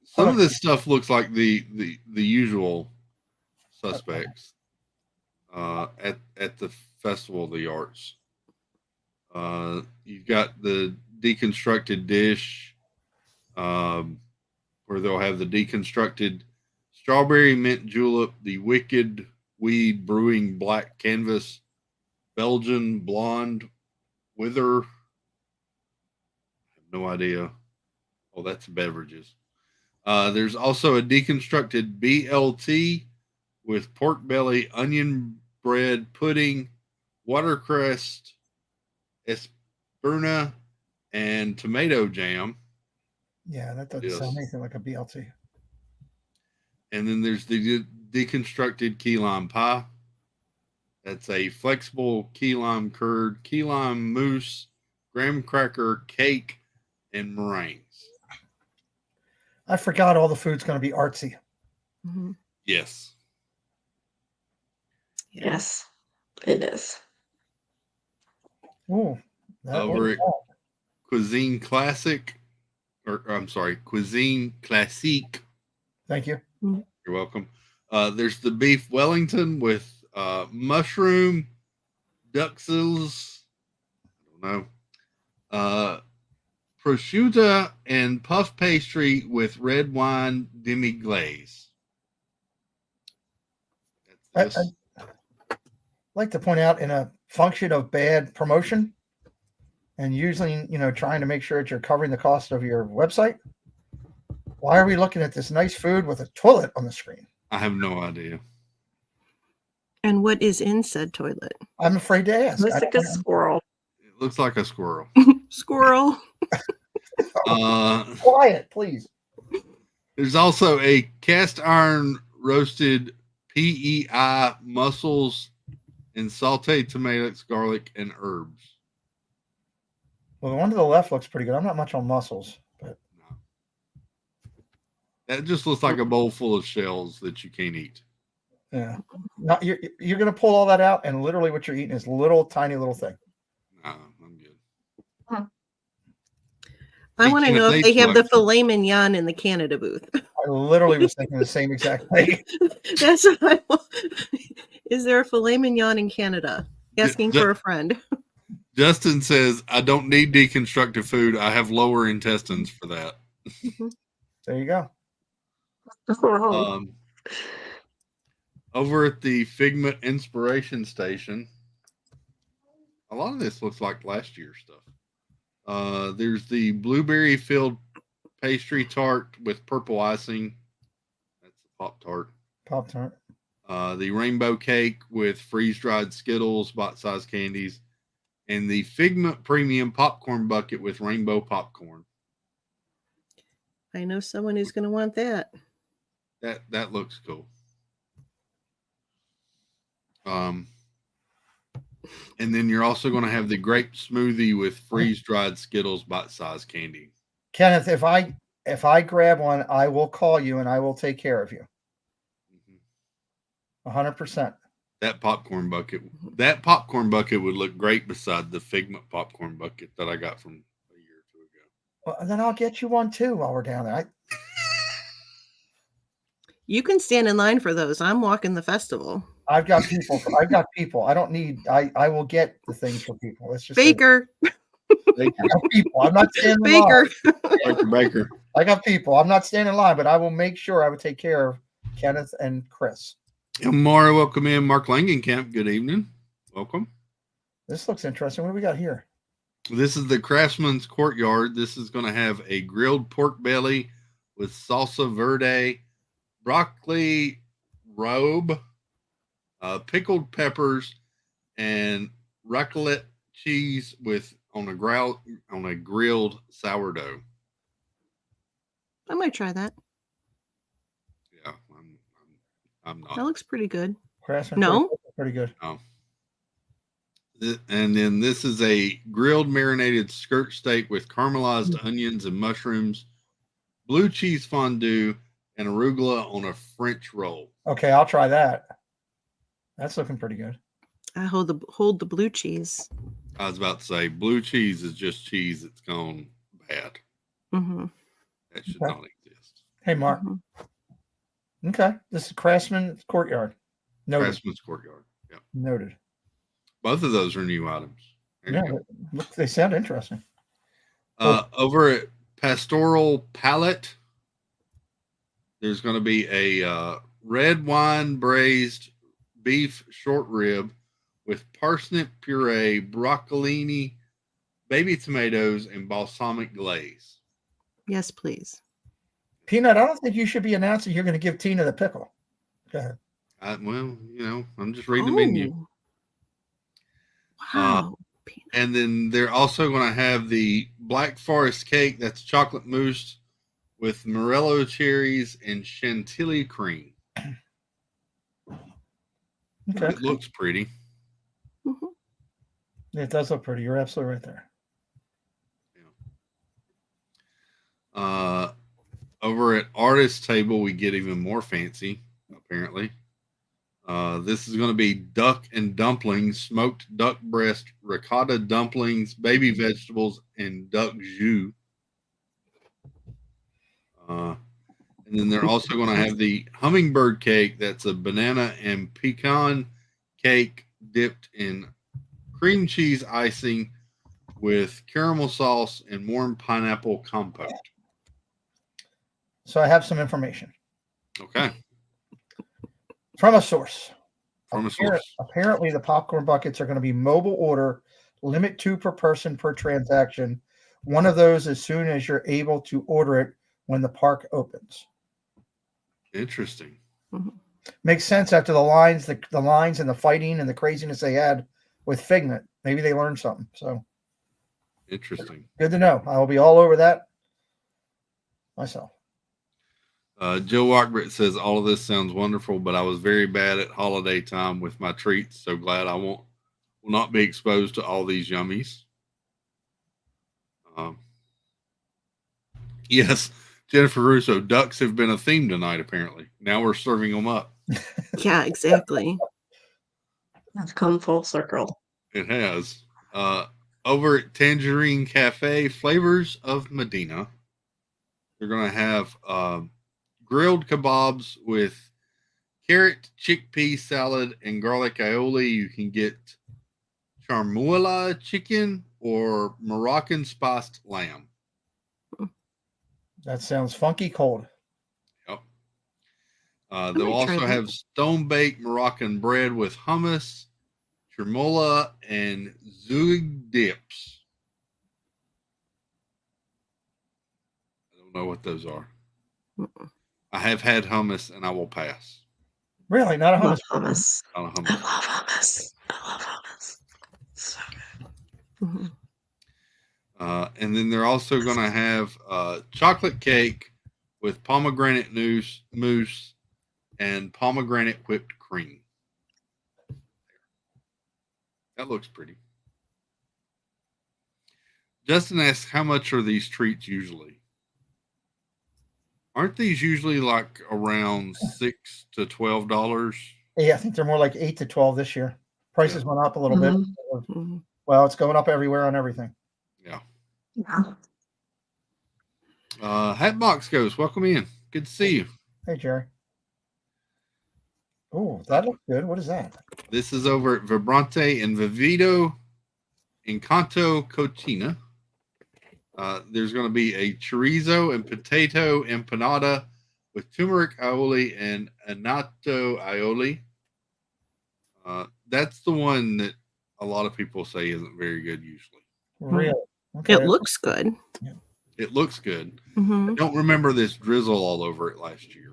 some of this stuff looks like the usual suspects at the Festival of the Arts. You've got the deconstructed dish, where they'll have the deconstructed strawberry mint julep, the wicked weed brewing black canvas, Belgian blonde wither. I have no idea. Oh, that's beverages. There's also a deconstructed BLT with pork belly, onion bread, pudding, watercress, esperna, and tomato jam. Yeah, that doesn't sound anything like a BLT. And then there's the deconstructed key lime pie. That's a flexible key lime curd, key lime mousse, graham cracker cake, and meringues. I forgot all the food's going to be artsy. Mm-hmm. Yes. Yeah. Yes, it is. Ooh, Over at Cuisine Classic, or I'm sorry, Cuisine Classique. Thank you. You're welcome. There's the beef Wellington with mushroom, duxelles, I don't know, prosciutto, and puff pastry with red wine demi glaze. That's this. I'd like to point out, in a function of bad promotion and usually, trying to make sure that you're covering the cost of your website, why are we looking at this nice food with a toilet on the screen? I have no idea. And what is in said toilet? I'm afraid to ask. Looks like a squirrel. It looks like a squirrel. Squirrel. Quiet, please. There's also a cast iron roasted PEI mussels and sauteed tomatoes, garlic, and herbs. Well, the one to the left looks pretty good. I'm not much on mussels, but No. That just looks like a bowl full of shells that you can't eat. yeah, not, you're going to pull all that out, and literally what you're eating is tiny little thing. No, I'm good. I want to know if they have the filet mignon in the Canada booth. I literally was thinking the same exact thing. That's what I want. Is there a filet mignon in Canada? Asking for a friend. Justin says, I don't need deconstructed food. I have lower intestines for that. There you go. Over at the Figment Inspiration Station, a lot of this looks like last year's stuff. There's the blueberry filled pastry tart with purple icing. That's the Pop-Tart. Pop-Tart. The rainbow cake with freeze-dried Skittles, bite-sized candies, and the Figment Premium popcorn bucket with rainbow popcorn. I know someone who's going to want that. That looks cool. And then you're also going to have the grape smoothie with freeze-dried Skittles, bite-sized candy. Kenneth, if I grab one, I will call you and I will take care of you. 100%. That popcorn bucket would look great beside the Figment popcorn bucket that I got from a year or two ago. Well, and then I'll get you one too while we're down there. You can stand in line for those. I'm walking the festival. I've got people. I don't need. I will get the things for people. Let's just Baker. People. I'm not standing in line. Baker. I got people. I'm not standing in line, but I will make sure I would take care of Kenneth and Chris. And Mara, welcome in. Mark Langenkamp, good evening. Welcome. This looks interesting. What do we got here? This is the Craftsman's Courtyard. This is going to have a grilled pork belly with salsa verde, broccoli robe, pickled peppers, and raclette cheese on a grilled sourdough. I might try that. Yeah, I'm not. That looks pretty good. Craftsman No, pretty good. No. And then this is a grilled marinated skirt steak with caramelized onions and mushrooms, blue cheese fondue, and arugula on a French roll. Okay, I'll try that. That's looking pretty good. I hold the blue cheese. I was about to say blue cheese is just cheese that's gone bad. Mm-hmm. That should not exist. Hey, Mark. Mm-hmm. Okay, this is Craftsman's Courtyard. Noted. Craftsman's Courtyard. Yeah. Noted. Both of those are new items. They sound interesting. Over at Pastoral Palette, there's going to be a red wine braised beef short rib with parsnip puree, broccolini, baby tomatoes, and balsamic glaze. Yes, please. Peanut, I don't think you should be announcing you're going to give Tina the pickle. Go ahead. Well, I'm just reading the menu. Wow. And then they're also going to have the Black Forest cake. That's chocolate mousse with morello cherries and chantilly cream. Okay. It looks pretty. Mm-hmm. It does look pretty. You're absolutely right there. Yeah. Over at Artist Table, we get even more fancy, apparently. This is going to be duck and dumplings, smoked duck breast, ricotta dumplings, baby vegetables, and duck jus. And then they're also going to have the hummingbird cake. That's a banana and pecan cake dipped in cream cheese icing with caramel sauce and warm pineapple compote. So I have some information Okay. from a source. From a source. Apparently, the popcorn buckets are going to be mobile order, limit 2 per person per transaction. One of those as soon as you're able to order it when the park opens. Interesting. Makes sense after the lines and the fighting and the craziness they had with Figment. Maybe they learned something. So interesting. Good to know. I will be all over that myself. Joe Walkbrit says all of this sounds wonderful, but I was very bad at holiday time with my treats. So glad I will not be exposed to all these yummies. Yes, Jennifer Russo, ducks have been a theme tonight, apparently. Now we're serving them up. Yeah, exactly. I've come full circle. It has. Over at Tangerine Cafe, Flavors of Medina, they're going to have grilled kebabs with carrot, chickpea salad, and garlic aioli. You can get charmoula chicken or Moroccan spiced lamb. That sounds funky cold. Yep. They'll also have stone baked Moroccan bread with hummus, charmoula, and zoug dips. I don't know what those are. I have had hummus and I will pass. Really? Not a hummus? Hummus. Not a hummus. I love hummus. I love hummus. So good. And then they're also going to have chocolate cake with pomegranate mousse and pomegranate whipped cream. That looks pretty. Justin asks, how much are these treats usually? Aren't these usually like around $6 to $12? Yeah, I think they're more like 8 to 12 this year. Prices went up a little bit. Well, it's going up everywhere on everything. Yeah. Yeah. Hatbox Ghost, welcome in. Good to see you. Hey, Jerry. Oh, that looks good. What is that? This is over at Vibrante and Vivito Encanto Cochina. There's going to be a chorizo and potato empanada with turmeric aioli and annatto aioli. That's the one that a lot of people say isn't very good usually. Really? Okay. It looks good. It looks good. Mm-hmm. I don't remember this drizzle all over it last year.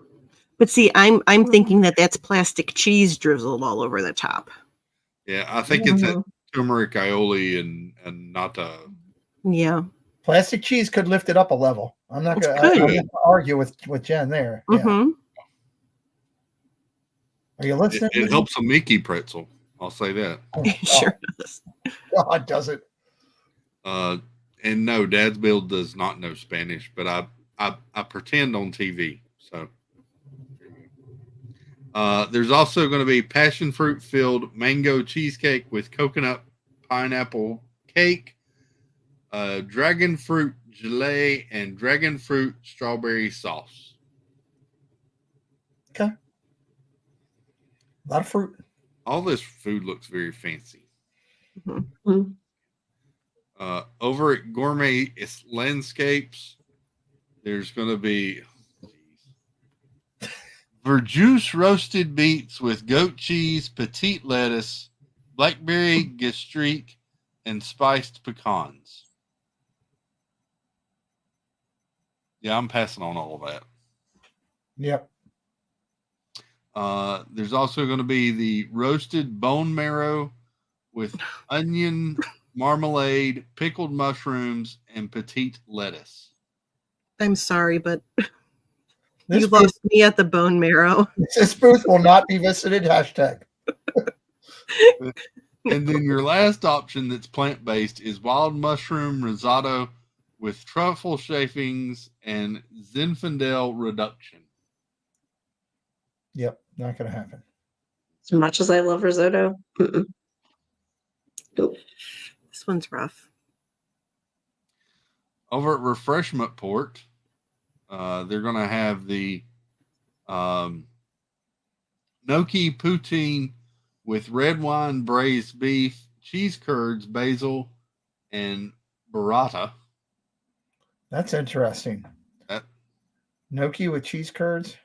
But see, I'm thinking that that's plastic cheese drizzled all over the top. Yeah, I think it's a turmeric aioli and nata. Yeah. Plastic cheese could lift it up a level. I'm not going to argue with Jen there. Yeah. Mm-hmm. Are you listening? It helps a Mickey pretzel. I'll say that. Sure does. God, does it? And no, Dad's Bill does not know Spanish, but I pretend on TV. So there's also going to be passion fruit filled mango cheesecake with coconut pineapple cake, dragon fruit gelée, and dragon fruit strawberry sauce. Okay. A lot of fruit. All this food looks very fancy. Mm-hmm. Over at Gourmet Landscapes, there's going to be verjuice roasted beets with goat cheese, petite lettuce, blackberry gastrique, and spiced pecans. Yeah, I'm passing on all of that. Yep. There's also going to be the roasted bone marrow with onion, marmalade, pickled mushrooms, and petite lettuce. I'm sorry, but This you lost me at the bone marrow. This booth will not be visited. #. And then your last option that's plant-based is wild mushroom risotto with truffle shavings and Zinfandel reduction. Yep, not going to happen. As much as I love risotto, nope. This one's rough. Over at Refreshment Port, they're going to have the gnocchi poutine with red wine, braised beef, cheese curds, basil, and burrata. That's interesting. That Gnocchi with cheese curds.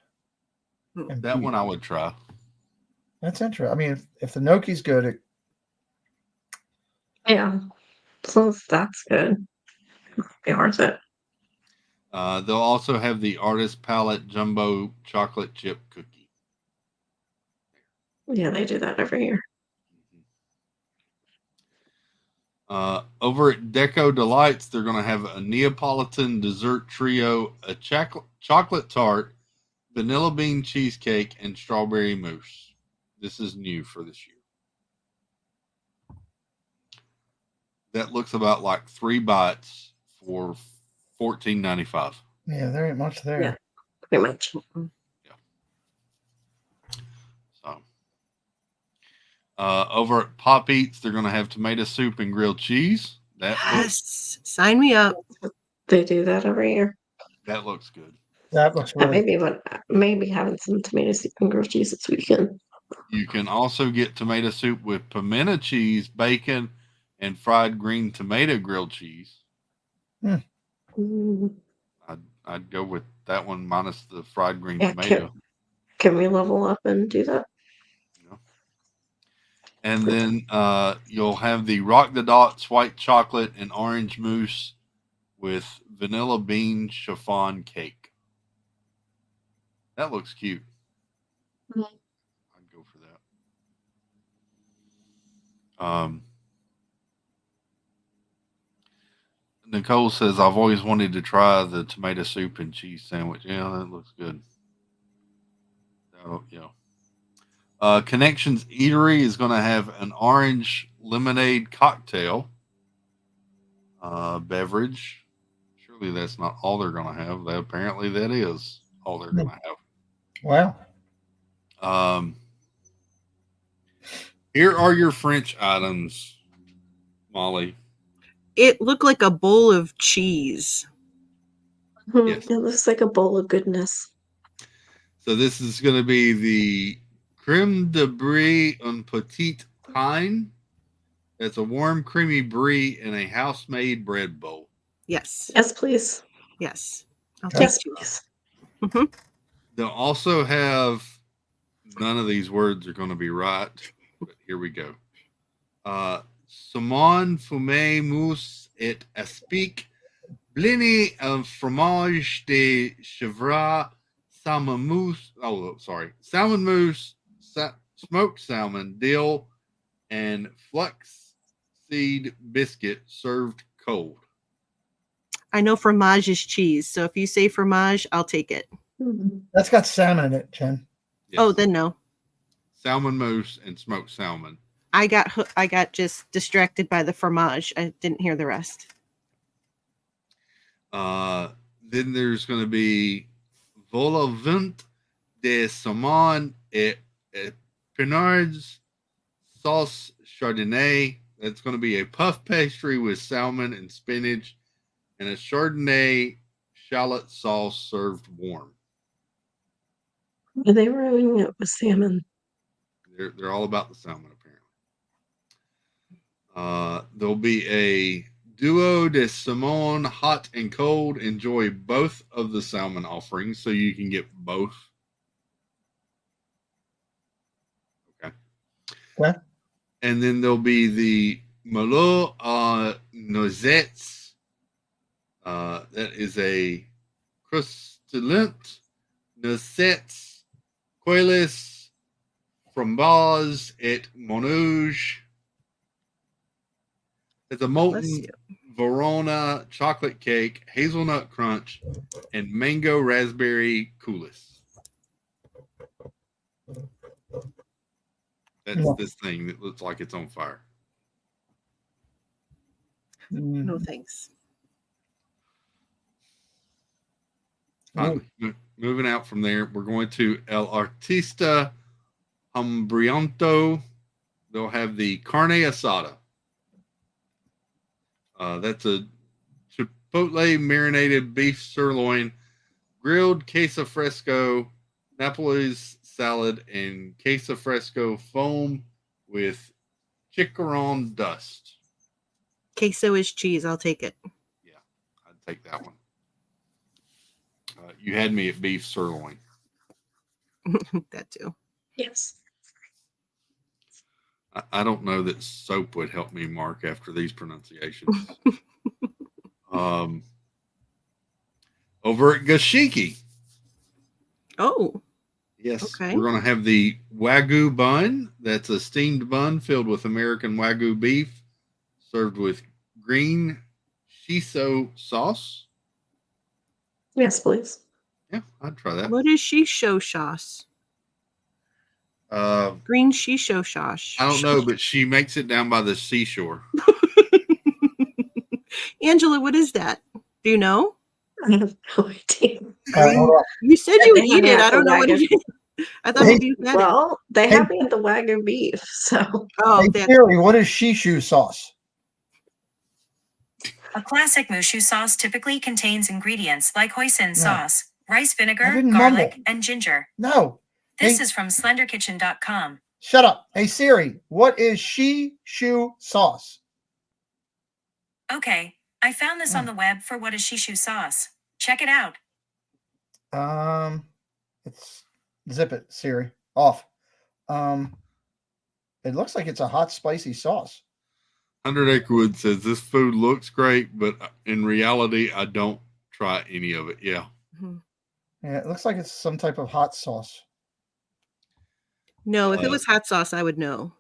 And that beef. one I would try. That's interesting. I mean, if the gnocchi's good, Yeah. So that's good. Be worth it. They'll also have the Artist Palette Jumbo Chocolate Chip Cookie. Yeah, they do that every year. Over at Deco Delights, they're going to have a Neapolitan dessert trio, a chocolate tart, vanilla bean cheesecake, and strawberry mousse. This is new for this year. That looks about like 3 bites for $14.95. yeah, there ain't much there. Yeah. Pretty much. So, over at Pop Eats, they're going to have tomato soup and grilled cheese. Yes. Sign me up. They do that every year. That looks good. That looks really. Maybe having some tomato soup and grilled cheese this weekend. You can also get tomato soup with pimento cheese, bacon, and fried green tomato grilled cheese. Mm. I'd go with that one minus the fried green Yeah, tomato. Can we level up and do that? Yeah. And then you'll have the Rock the Dots white chocolate and orange mousse with vanilla bean chiffon cake. That looks cute. Mhm. I'd go for that. Nicole says, I've always wanted to try the tomato soup and cheese sandwich. Yeah, that looks good. Oh, yeah. Connections Eatery is going to have an orange lemonade cocktail beverage. Surely that's not all they're going to have. Apparently that is all they're going to have. Wow. Here are your French items, Molly. It looked like a bowl of cheese. Yes. It looks like a bowl of goodness. So this is going to be the creme de brie en petite pain. That's a warm, creamy brie in a house-made bread bowl. Yes. Yes, please. Yes. I'll Okay. take Yes, two. please. They'll also have, none of these words are going to be right, but here we go. Saumon fumé mousse et aspic, blini of fromage de chèvre, salmon mousse, salmon mousse, smoked salmon, dill, and flaxseed biscuit served cold. I know fromage is cheese, so if you say fromage, I'll take it. That's got salmon in it, Jen. Yes. Oh, then no. Salmon mousse and smoked salmon. I got just distracted by the fromage. I didn't hear the rest. Then there's going to be vol au vent de saumon et épinards sauce chardonnay. That's going to be a puff pastry with salmon and spinach and a chardonnay shallot sauce served warm. Are they ruining it with salmon? They're all about the salmon, apparently. There'll be a duo de salmon, hot and cold. Enjoy both of the salmon offerings, so you can get both. Okay. What? And then there'll be the Merlot noisettes. That is a croustillant, noisettes, queues, framboise et monouge. It's a molten Verona chocolate cake, hazelnut crunch, and mango raspberry coulis. That's this thing that looks like it's on fire. No thanks. Finally, moving out from there, we're going to El Artista hambriento. They'll have the carne asada. That's a chipotle marinated beef sirloin, grilled queso fresco, Napoli's salad, and queso fresco foam with chicharron dust. Queso is cheese. I'll take it. Yeah, I'd take that one. You had me at beef sirloin. That too. Yes. I don't know that soap would help me, Mark, after these pronunciations. Over at Gashiki. Oh, Yes, okay. we're going to have the Wagyu bun. That's a steamed bun filled with American Wagyu beef, served with green shiso sauce. Yes, please. Yeah, I'd try that. What is shisho sauce? Green shisho sauce. I don't know, but she makes it down by the seashore. Angela, what is that? Do you know? I have no idea. Hold on. You said you would They eat have it. I don't know what Wagyu. it is. I thought maybe you said it. Well, they Hey. have me at the Wagyu beef, so Oh, Hey, that, Siri, what is shishu sauce? A classic mushu sauce typically contains ingredients like hoisin sauce, rice I vinegar, didn't garlic, mumble. and ginger. No. This Hey. is from slenderkitchen.com. Shut up. Hey, Siri, what is shishu sauce? Okay, I found this on the web for what is shishu sauce. Check it out. It's zip it, Siri. Off. It looks like it's a hot, spicy sauce. 100 Acrewood says this food looks great, but in reality, I don't try any of it. Yeah. Mhm. Yeah, it looks like it's some type of hot sauce. No, if it was hot sauce, I would know.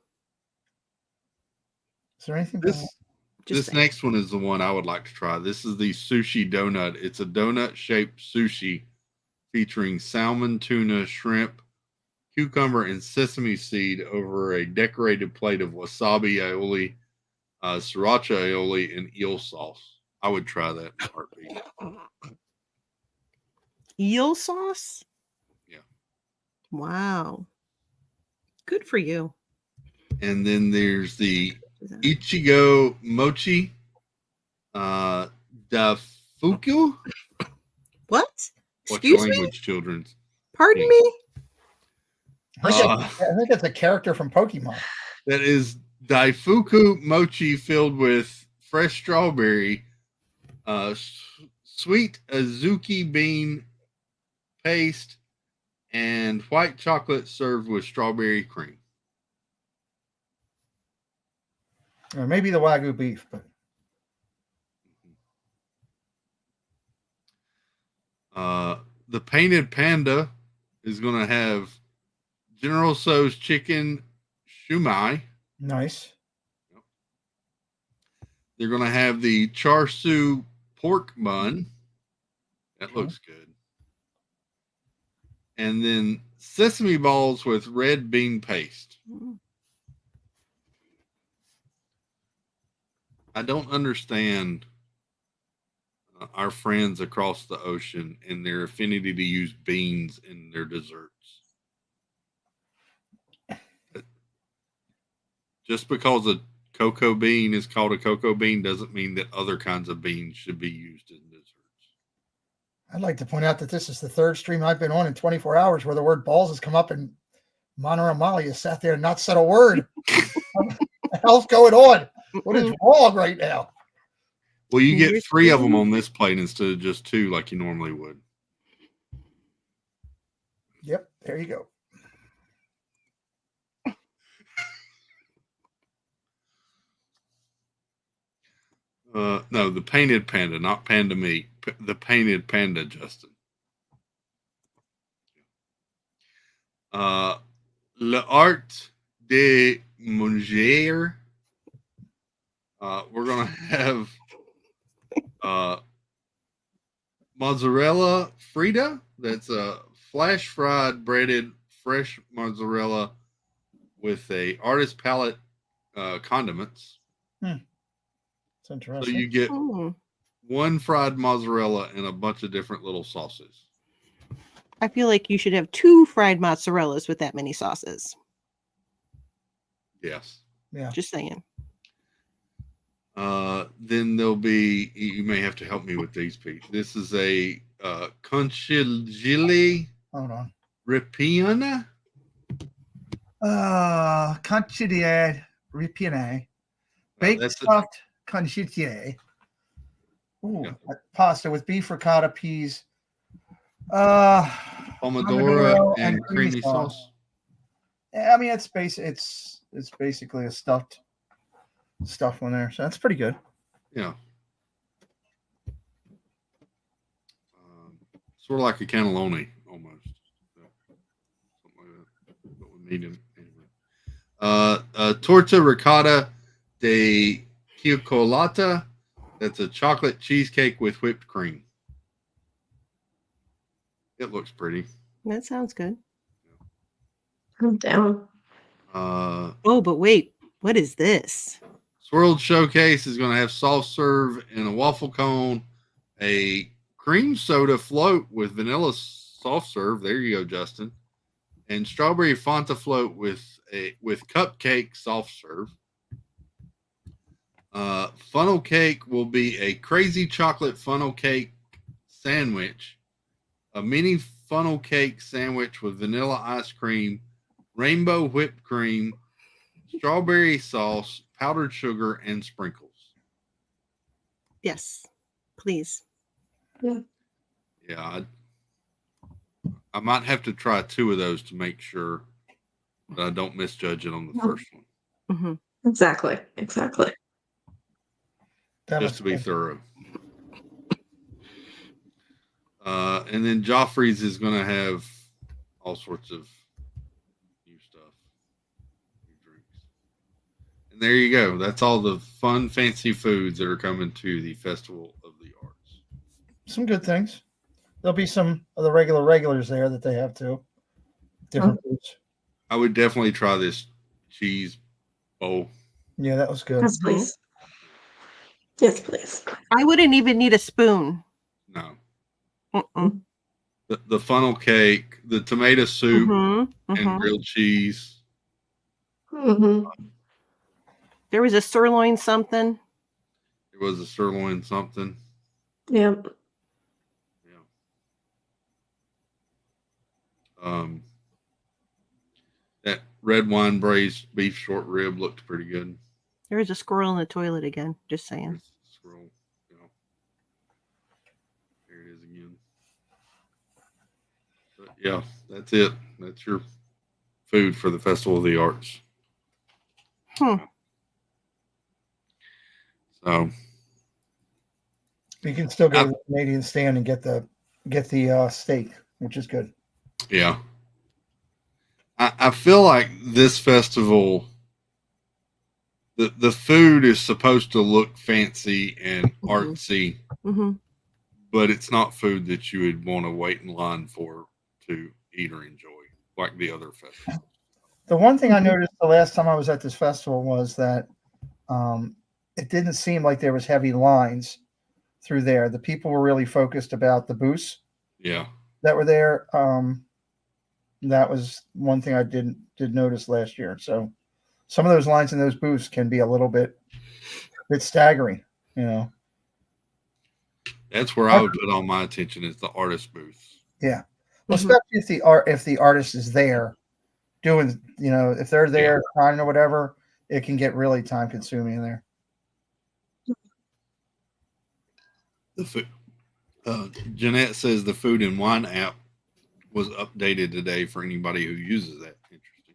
Is there anything? This Just this next one is the one I would like to try. This is the sushi donut. It's a donut-shaped sushi featuring salmon, tuna, shrimp, cucumber, and sesame seed over a decorated plate of wasabi aioli, sriracha aioli, and eel sauce. I would try that in a heartbeat. eel sauce? Yeah. Wow. Good for you. And then there's the Ichigo Mochi Dafuku. What? What's your Excuse me? language, children's? Pardon me? I think it's a character from Pokemon. That is Daifuku Mochi filled with fresh strawberry, sweet azuki bean paste, and white chocolate served with strawberry cream. Or maybe the Wagyu beef, but The Painted Panda is going to have General Tso's chicken shumai. nice. They're going to have the char siu pork bun. That looks good. And then sesame balls with red bean paste. I don't understand our friends across the ocean and their affinity to use beans in their desserts. Just because a cocoa bean is called a cocoa bean doesn't mean that other kinds of beans should be used in desserts. I'd like to point out that this is the third stream I've been on in 24 hours where the word balls has come up and Monterey Molly has sat there and not said a word. What the hell's going on? What is wrong right now? Well, you get 3 of them on this plate instead of just 2 like you normally would. Yep, there you go. No, the Painted Panda, not Panda Meat. The Painted Panda, Justin. L'Art de Manger. We're going to have mozzarella Frida. That's a flash fried breaded fresh mozzarella with a artist palette condiments. It's So interesting. you get Oh, one fried mozzarella and a bunch of different little sauces. I feel like you should have 2 fried mozzarellas with that many sauces. Yes. Yeah. Just saying. Then there'll be, you may have to help me with these, Pete. This is a conchigili Hold on. ripiana. Conchitier ripiene. Baked That's it. stuffed conchitier. Ooh, Yeah. pasta with beef ricotta, peas, Pomodoro pomodoro and creamy sauce. Yeah, I mean, it's basically a stuffed one there, so that's pretty good. Yeah. Sort of like a cannelloni almost. Something like that. But with meat in it anyway. Torta ricotta de cioccolata. That's a chocolate cheesecake with whipped cream. It looks pretty. That sounds good. I'm down. Oh, but wait, what is this? Swirled Showcase is going to have soft serve in a waffle cone, a cream soda float with vanilla soft serve. There you go, Justin. And strawberry Fanta float with cupcake soft serve. Funnel cake will be a crazy chocolate funnel cake sandwich, a mini funnel cake sandwich with vanilla ice cream, rainbow whipped cream, strawberry sauce, powdered sugar, and sprinkles. Yes, please. Yeah, I might have to try 2 of those to make sure that I don't misjudge it on the first one. Mm-hmm. Exactly. Just to be thorough. And then Joffrey's is going to have all sorts of new stuff, new drinks. And there you go. That's all the fun, fancy foods that are coming to the Festival of the Arts. Some good things. There'll be some of the regulars there that they have too. Different foods. I would definitely try this cheese bowl. Yeah, that was good. Yes, please. Yes, please. I wouldn't even need a spoon. No. Mm-mm. The funnel cake, the tomato soup, Mm-hmm. and grilled cheese. Mm-hmm. There was a sirloin something. It was a sirloin something. Yep. Yeah. That red wine braised beef short rib looked pretty good. There was a squirrel in the toilet again. Just saying. There's the squirrel. Yeah. There it is again. But yeah, that's it. That's your food for the Festival of the Arts. So You can still go to the Canadian stand and get the steak, which is good. yeah. I feel like this festival, the food is supposed to look fancy and artsy, but it's not food that you would want to wait in line for to eat or enjoy like the other festivals. The one thing I noticed the last time I was at this festival was that it didn't seem like there was heavy lines through there. The people were really focused about the booths that were there. That was one thing I did notice last year. So some of those lines in those booths can be a little bit staggering, you know. That's where I would put all my attention is the artist booth. Yeah. Well, especially if the artist is there doing, you know, if they're there trying or whatever, it can get really time consuming in there. The food. Jeanette says the Food and Wine app was updated today for anybody who uses that. Interesting.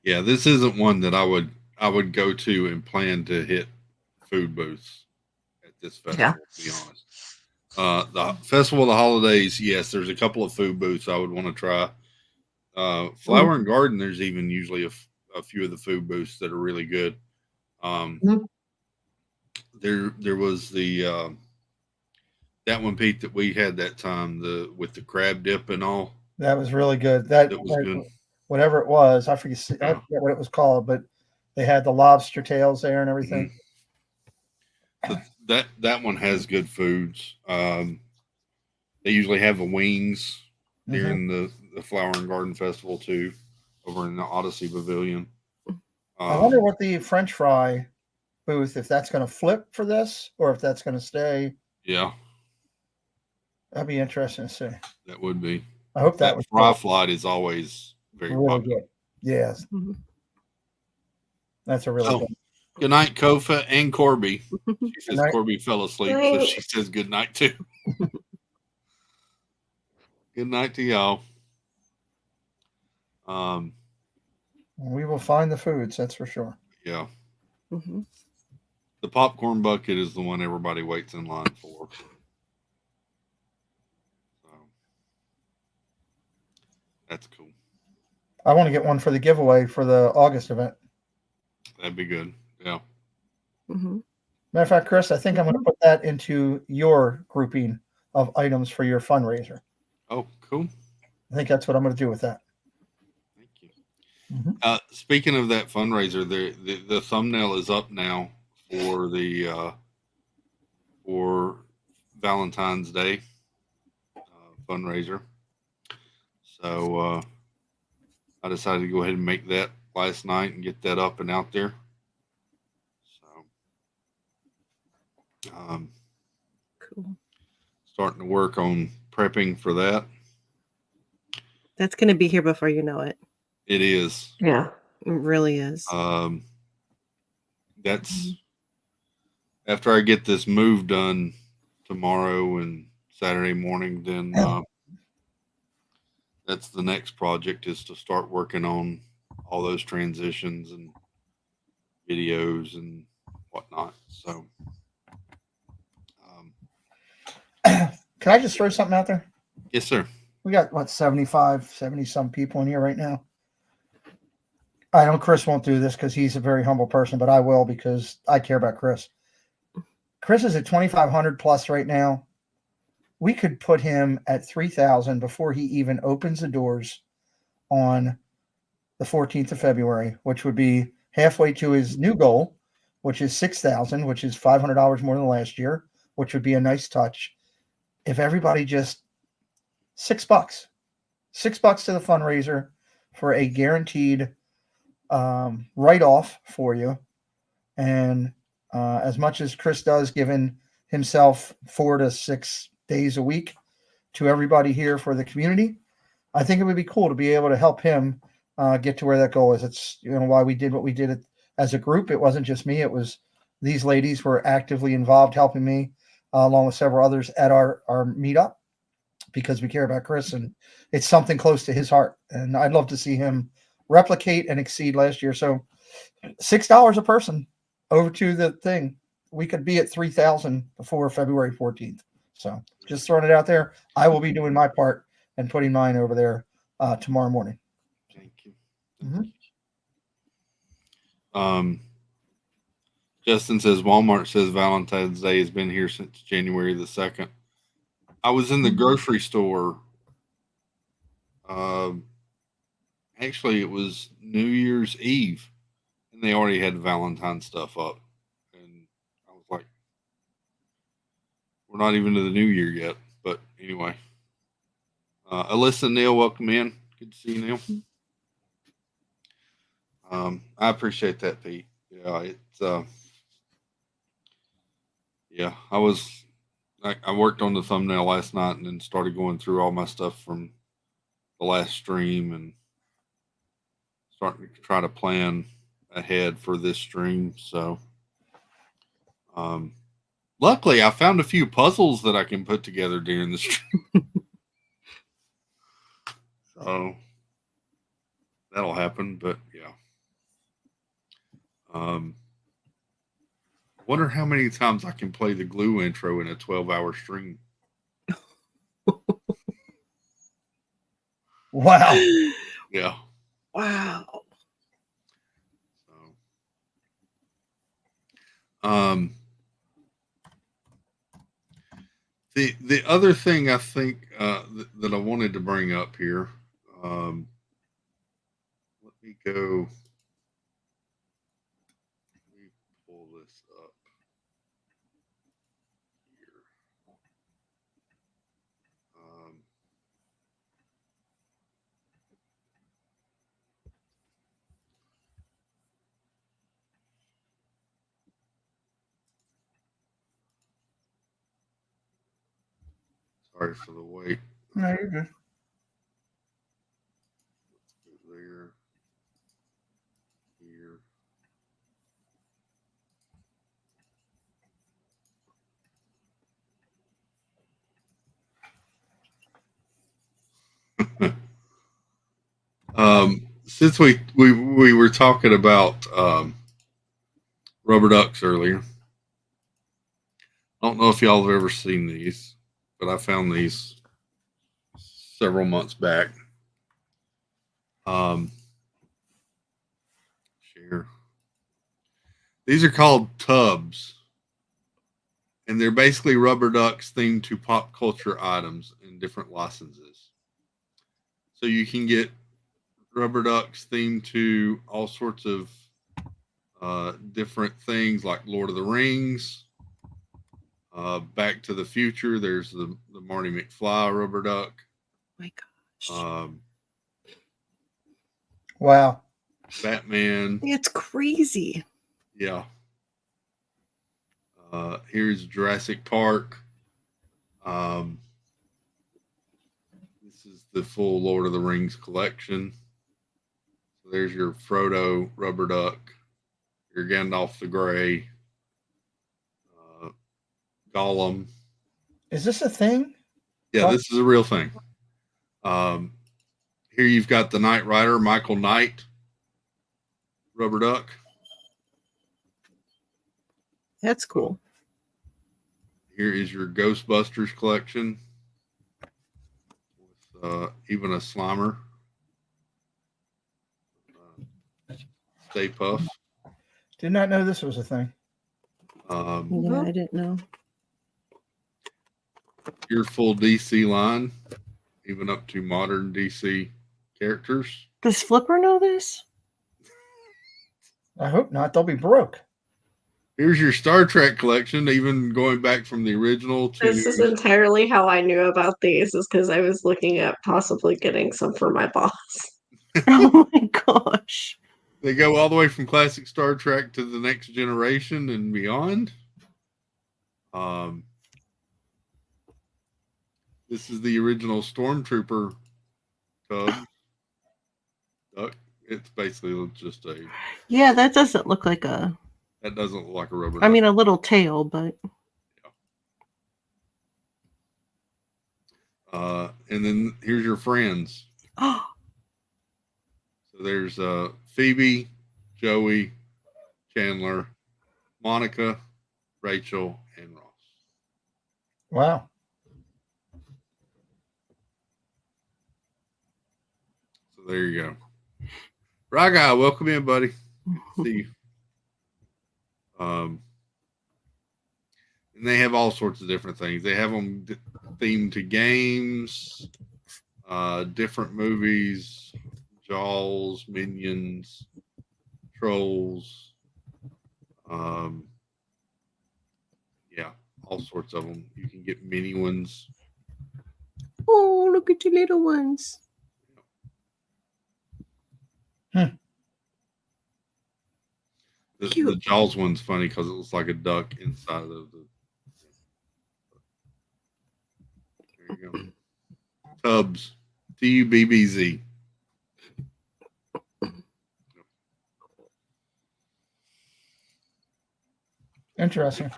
Yeah, this isn't one that I would go to and plan to hit food booths at this festival, to be honest. The Festival of the Holidays, yes, there's a couple of food booths I would want to try. Flower and Garden, there's even usually a few of the food booths that are really good. There was the that one, Pete, that we had that time, with the crab dip and all. That was really good. That was good. Whatever it was, I forget what it was called, but They had the lobster tails there and everything. So that one has good foods. They usually have the wings during the Flower and Garden Festival too, over in the Odyssey Pavilion. I wonder what the French fry booth, if that's going to flip for this or if that's going to stay. Yeah, That'd be interesting to see. that would be. I hope that was fry flight is always very really popular. good. Yes, that's a really good. Good night, Kofa and Corby. She says night. Corby fell asleep, so she says good night too. Good night to y'all. We will find the foods, that's for sure. Yeah. The popcorn bucket is the one everybody waits in line for. So that's cool. I want to get one for the giveaway for the August event. That'd be good. Yeah. Matter of fact, Chris, I think I'm going to put that into your grouping of items for your fundraiser. Oh, cool. I think that's what I'm going to do with that. Thank you. Speaking of that fundraiser, the thumbnail is up now for the for Valentine's Day fundraiser. So I decided to go ahead and make that last night and get that up and out there. So Cool. Starting to work on prepping for that. That's going to be here before you know it. It is. Yeah. It really is. That's after I get this move done tomorrow and Saturday morning, then that's the next project, is to start working on all those transitions and videos and whatnot. So Can I just throw something out there? yes, sir. We got, what, 70 some people in here right now. I know Chris won't do this because he's a very humble person, but I will because I care about Chris. Chris is at 2,500 plus right now. We could put him at 3,000 before he even opens the doors on the 14th of February, which would be halfway to his new goal, which is 6,000, which is $500 more than last year, which would be a nice touch. If everybody just $6 to the fundraiser for a guaranteed write-off for you. And as much as Chris does, giving himself 4 to 6 days a week to everybody here for the community, I think it would be cool to be able to help him get to where that goal is. It's, you know, why we did what we did as a group. It wasn't just me. It was these ladies were actively involved helping me along with several others at our meetup, because we care about Chris and it's something close to his heart. And I'd love to see him replicate and exceed last year. So $6 a person over to the thing. We could be at 3,000 before February 14th. So just throwing it out there. I will be doing my part and putting mine over there tomorrow morning. Thank you. Justin says Walmart says Valentine's Day has been here since January the 2nd. I was in the grocery store. Actually, it was New Year's Eve, and they already had Valentine's stuff up. And I was like, we're not even to the new year yet. But anyway, Alyssa and Neil, welcome in. Good to see you, Neil. I appreciate that, Pete. Yeah, it's I worked on the thumbnail last night and then started going through all my stuff from the last stream and starting to try to plan ahead for this stream. So, luckily I found a few puzzles that I can put together during the stream. So that'll happen, but yeah. Wonder how many times I can play the glue intro in a 12-hour stream. Wow. Yeah. Wow. So, the other thing I think that I wanted to bring up here, let me go. Sorry for the wait. No, you're good. There. Here. Since we were talking about rubber ducks earlier, I don't know if y'all have ever seen these, but I found these several months back. Share. These are called tubs, and they're basically rubber ducks themed to pop culture items in different licenses. So you can get rubber ducks themed to all sorts of different things like Lord of the Rings, Back to the Future. There's the Marty McFly rubber duck. My gosh. Wow. Batman. It's crazy. Yeah. Here's Jurassic Park. This is the full Lord of the Rings collection. So there's your Frodo rubber duck, your Gandalf the Grey, Gollum. Is this a thing? Yeah, this is a real thing. Here you've got the Knight Rider, Michael Knight rubber duck. That's cool. Here is your Ghostbusters collection with even a Slimer. Stay Puff. Did not know this was a thing. Yeah, I didn't know. Your full DC line, even up to modern DC characters. Does Flipper know this? I hope not. They'll be broke. Here's your Star Trek collection, even going back from the original to. This is entirely how I knew about these, is because I was looking at possibly getting some for my boss. Oh my gosh. They go all the way from classic Star Trek to the Next Generation and beyond. This is the original Stormtrooper tub duck. It's basically just a. Yeah, that doesn't look like a. That doesn't look like a rubber duck. I mean, a little tail, but. Yeah. And then here's your friends. Oh. So there's Phoebe, Joey, Chandler, Monica, Rachel, and Ross. Wow. So there you go. Raga, welcome in, buddy. See you. And they have all sorts of different things. They have them themed to games, different movies, Jaws, Minions, Trolls. Yeah, all sorts of them. You can get mini ones. Oh, look at your little ones. The Jaws one's funny because it looks like a duck inside of the. There you go. Tubbs. TUBBZ. Interesting.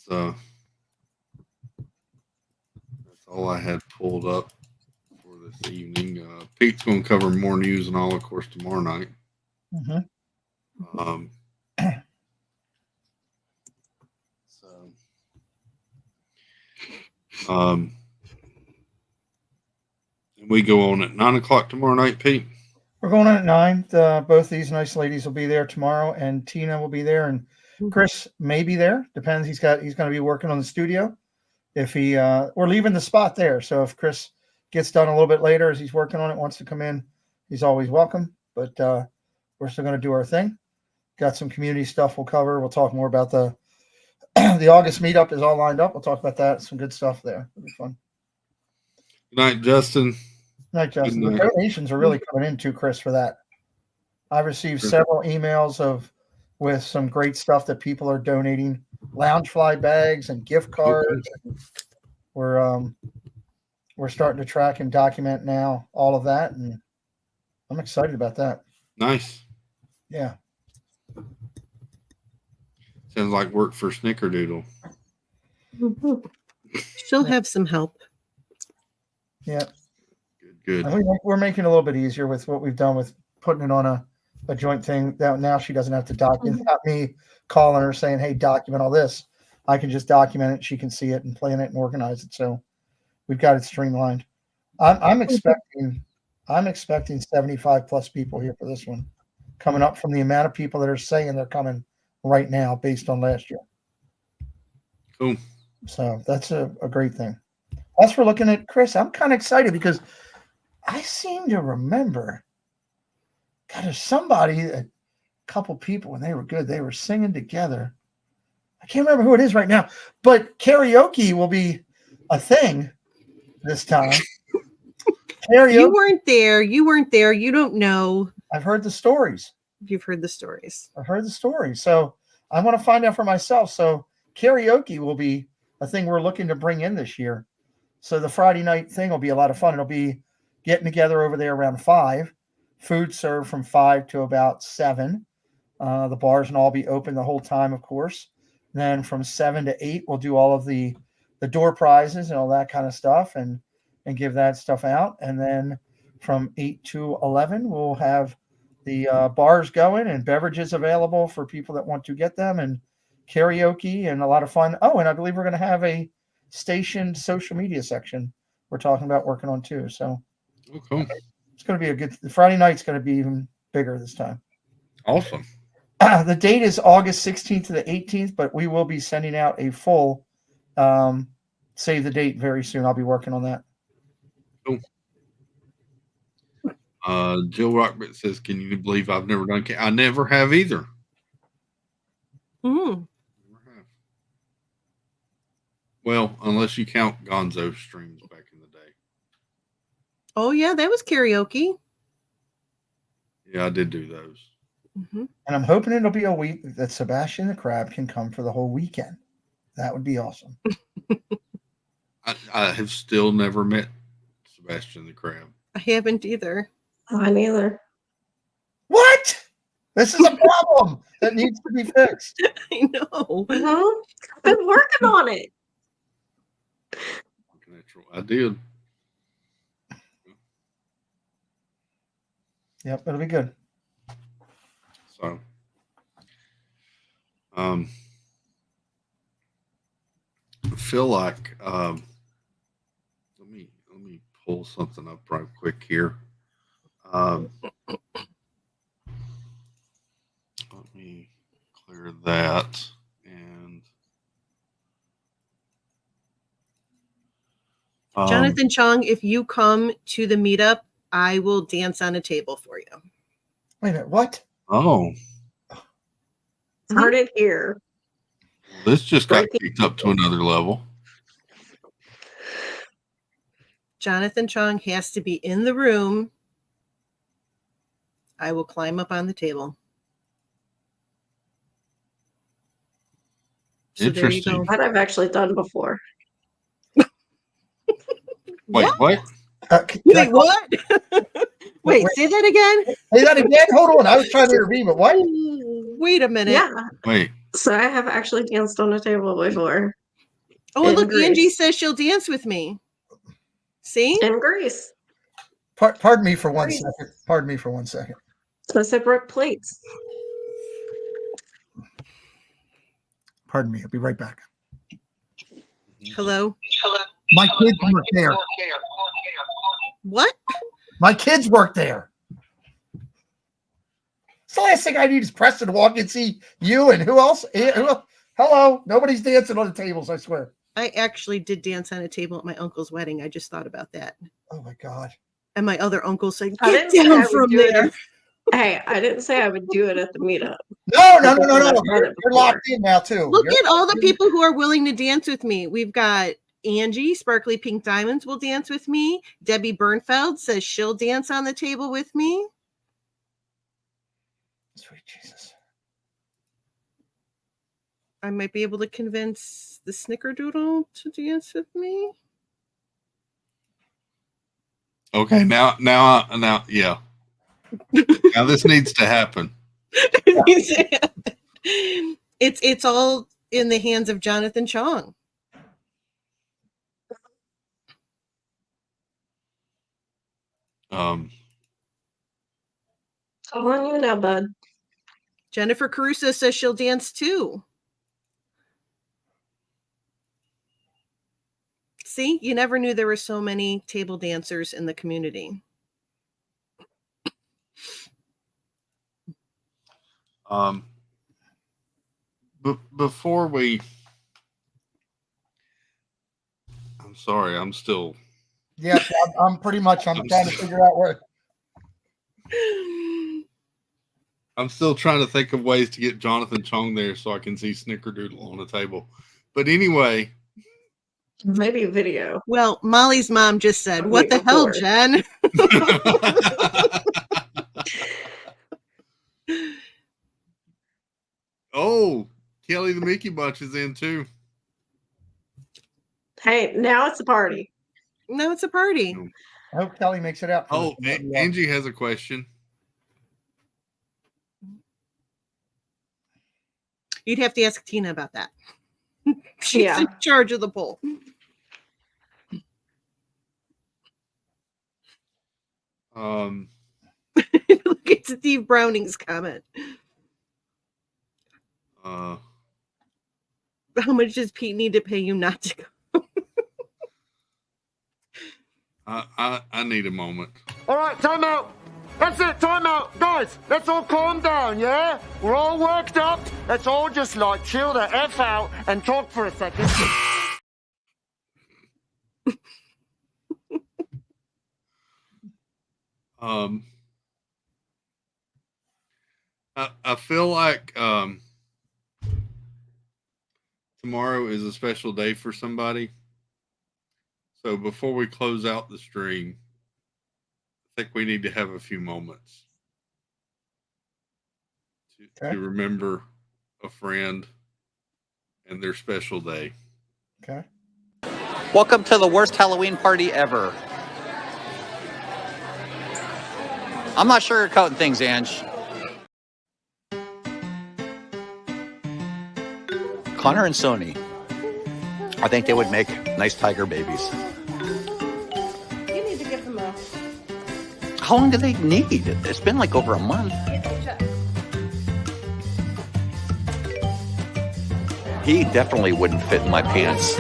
That's all I had pulled up for this evening. Pete's going to cover more news and all, of course, tomorrow night. Mm-hmm. And we go on at 9:00 tomorrow night, Pete. We're going on at 9. Both these nice ladies will be there tomorrow, and Tina will be there, and Chris may be there. Depends. He's going to be working on the studio. If we're leaving the spot there, so if Chris gets done a little bit later as he's working on it, wants to come in, he's always welcome. But we're still going to do our thing. Got some community stuff we'll cover. We'll talk more about the August meetup is all lined up. We'll talk about that. Some good stuff there. It'll be fun. Good night, Justin. Good night, Justin. Good night. The donations are really coming in too, Chris, for that. I received Sure. several emails with some great stuff that people are donating, Loungefly bags and gift cards. We're starting to track and document now all of that, and I'm excited about that. Nice. Yeah. Sounds like work for Snickerdoodle. She'll have some help. Yeah. Good. And we're making it a little bit easier with what we've done with putting it on a joint thing. That now she doesn't have to document. Not me calling her saying, "Hey, document all this." I can just document it. She can see it and plan it and organize it. So we've got it streamlined. I'm expecting 75 plus people here for this one, coming up from the amount of people that are saying they're coming right now based on last year. Cool. So that's a great thing. As for looking at Chris, I'm kind of excited because I seem to remember, God, there's somebody, a couple people when they were good, they were singing together. I can't remember who it is right now, but karaoke will be a thing this time. Karaoke. You weren't there. You don't know. I've heard the stories. You've heard the stories. I've heard the stories. So I want to find out for myself. So karaoke will be a thing we're looking to bring in this year. So the Friday night thing will be a lot of fun. It'll be getting together over there around 5, food served from 5 to about 7. The bars and all be open the whole time, of course. Then from 7 to 8, we'll do all of the door prizes and all that kind of stuff and give that stuff out. And then from 8 to 11, we'll have the bars going and beverages available for people that want to get them, and karaoke and a lot of fun. Oh, and I believe we're going to have a station social media section we're talking about working on too. So cool. It's going to be a good Friday night's going to be even bigger this time. Awesome. The date is August 16th to the 18th, but we will be sending out a full save the date very soon. I'll be working on that. Cool. Jill Rockbit says, "Can you believe I've never done? I never have either. Mm. Never have. Well, unless you count Gonzo streams back in the day. Oh yeah, that was karaoke. Yeah, I did do those. Mm-hmm. And I'm hoping it'll be a week that Sebastian the Crab can come for the whole weekend. That would be awesome. I have still never met Sebastian the Crab. I haven't either. I neither. What? This is a problem that needs to be fixed. I know. I've been working on it. I did. Yep, it'll be good. So, I feel like let me pull something up right quick here. Let me clear that and Jonathan Chong, if you come to the meetup, I will dance on a table for you. Wait a minute, what? Oh, Heard it here. this just got kicked up to another level. Jonathan Chong has to be in the room. I will climb up on the table. So there you go. That I've actually done before. Wait, what? Wait, what? Wait, say that again? Say that again? Hold on. I was trying to intervene, but what? Wait a minute. Yeah. Wait. So I have actually danced on a table before. Oh, look, Angie says she'll dance with me. See? In Greece. Pardon me for 1 second. Pardon me for 1 second. Separate plates. Pardon me. I'll be right back. Hello? My kids work there. What? My kids work there. It's the last thing I need is Preston to walk and see you and who else? Hello. Nobody's dancing on the tables, I swear. I actually did dance on a table at my uncle's wedding. I just thought about that. Oh, my God. And my other uncle said, I get didn't say I down would from do it there. Hey, I didn't say I would do it at the meetup. No. I've done it You're before. locked in now, too. Look at all the people who are willing to dance with me. We've got Angie, Sparkly Pink Diamonds will dance with me. Debbie Bernfeld says she'll dance on the table with me. Sweet Jesus. I might be able to convince the Snickerdoodle to dance with me. Okay, now, yeah. Now this needs to happen. It's all in the hands of Jonathan Chong. Come on you now, bud. Jennifer Caruso says she'll dance too. See, you never knew there were so many table dancers in the community. Before we, I'm sorry, I'm still. Yeah, I'm pretty much. I'm trying to figure out where. I'm still trying to think of ways to get Jonathan Chong there so I can see Snickerdoodle on the table. But anyway. Maybe a video. Well, Molly's mom just said, "What the hell, Jen?" Oh, Kelly the Mickey Bunch is in too. Hey, now it's a party. No, it's a party. I hope Kelly makes it out. Oh, Angie has a question. You'd have to ask Tina about that. She's in charge of the poll. Look at Steve Browning's comment. How much does Pete need to pay you not to go? I need a moment. All right, time out. That's it, time out. Guys, let's all calm down, yeah? We're all worked up. Let's all just, like, chill the F out and talk for a second. I feel like tomorrow is a special day for somebody. So before we close out the stream, I think we need to have a few moments to remember a friend and their special day. Okay. Welcome to the worst Halloween party ever. I'm not sugarcoating things, Ange. Connor and Sony. I think they would make nice tiger babies. You need to give them a... How long do they need? It's been like over a month. He definitely wouldn't fit in my pants.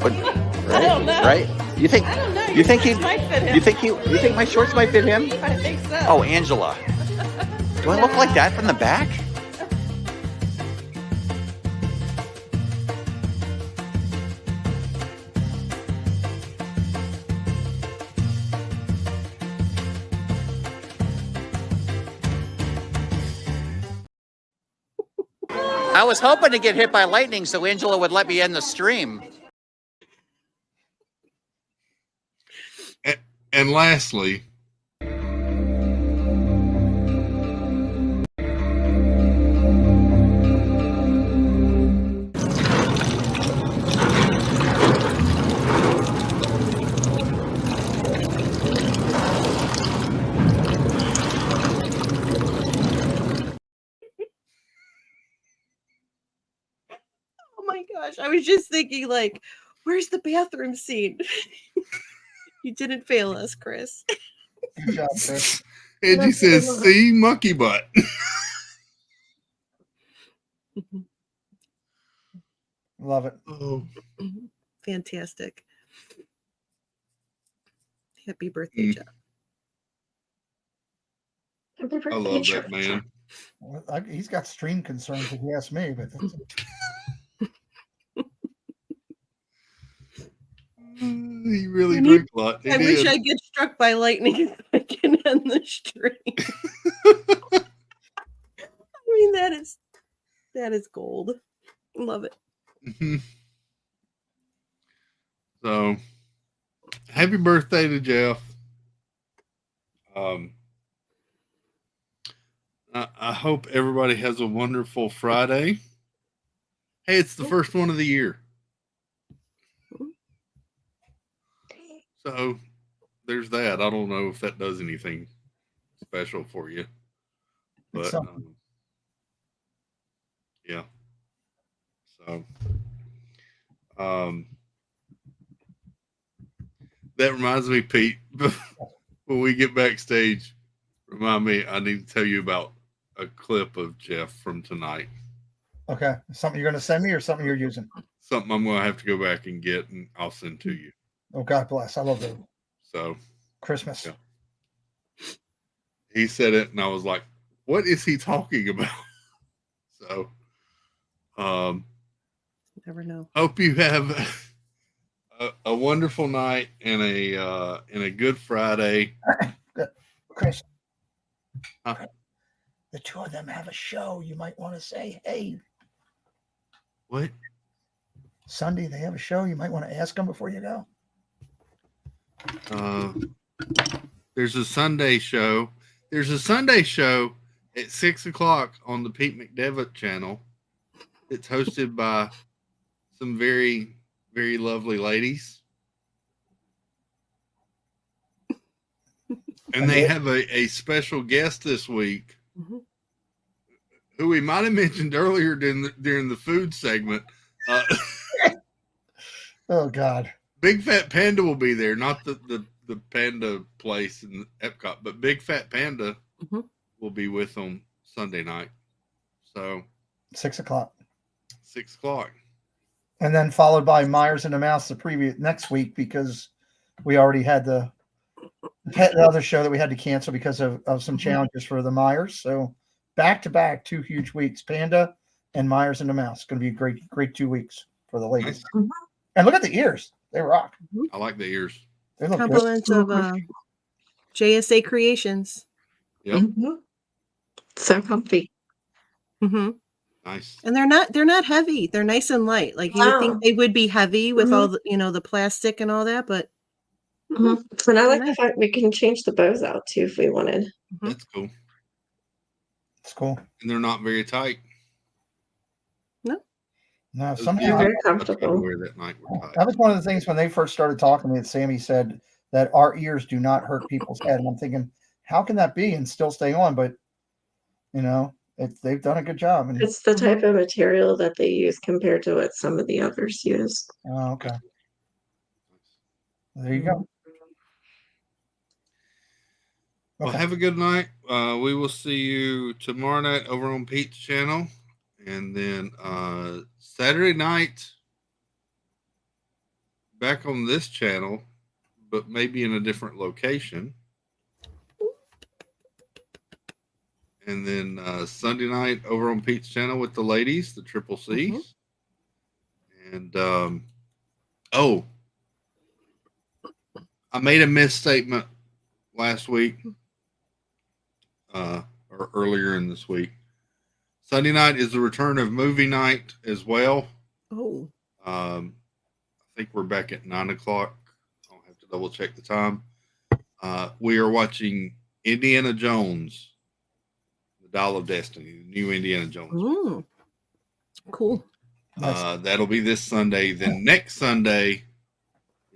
But, right? I don't know. Right? You think? I don't know. You think he? Might fit him. You think my shorts might fit him? I think so. Oh, Angela. Do I look like that from the back? I was hoping to get hit by lightning so Angela would let me end the stream. And lastly, Oh my gosh. I was just thinking, like, where's the bathroom scene? You didn't fail us, Chris. Good job, Chris. Angie says, "See, monkey butt." Love it. Oh, Fantastic. Happy birthday, Jeff. Happy birthday, I love Jeff. that man. Well, he's got stream concerns if you ask me, but He really drank a lot. I wish I get struck by lightning so I can end the stream. I mean, that is gold. Love it. Mm-hmm. So, happy birthday to Jeff. I hope everybody has a wonderful Friday. Hey, it's the first one of the year. So there's that. I don't know if that does anything special for you. But yeah. So that reminds me, Pete, when we get backstage, remind me I need to tell you about a clip of Jeff from tonight. Okay. Something you're going to send me or something you're using? Something I'm going to have to go back and get, and I'll send to you. Oh, God bless. I love that. So Christmas. Yeah. He said it, and I was like, what is he talking about? So, never know. Hope you have a wonderful night and a good Friday. Chris, huh? The two of them have a show. You might want to say, hey. What? Sunday, they have a show. You might want to ask them before you go. There's a Sunday show. There's a Sunday show at 6:00 on the Pete McDevitt channel. It's hosted by some very, very lovely ladies. And they have a special guest this week, who we might have mentioned earlier during the food segment. Oh, God. Big Fat Panda will be there, not the Panda place in Epcot, but Big Fat Panda will be with them Sunday night. So 6:00. 6:00. And then followed by Myers and the Mouse the previous next week, because we already had the other show that we had to cancel because of some challenges for the Myers. So back to back, 2 huge weeks, Panda and Myers and the Mouse. Going to be a great 2 weeks for the ladies. Nice. And look at the ears. They rock. I like the ears. They look compliments of JSA Creations. Yep. So comfy. Nice. And they're not heavy. They're nice and light. Like you would think they would be heavy with all the, the plastic and all that, but And I like the fact we can change the bows out too if we wanted. That's cool. It's cool. And they're not very tight. No, somehow very comfortable. Wear that night that was one of the things when they first started talking to me that Sammy said that our ears do not hurt people's head. And I'm thinking, how can that be and still stay on? But they've done a good job. And it's the type of material that they use compared to what some of the others use. Oh, okay. There you go. Well, have a good night. We will see you tomorrow night over on Pete's channel. And then Saturday night, back on this channel, but maybe in a different location. And then Sunday night over on Pete's channel with the ladies, the Triple C's. And, I made a misstatement last week or earlier in this week. Sunday night is the return of movie night as well. Oh. I think we're back at 9:00. I'll have to double check the time. We are watching Indiana Jones, The Dial of Destiny, the new Indiana Jones. Cool. That'll be this Sunday. Then next Sunday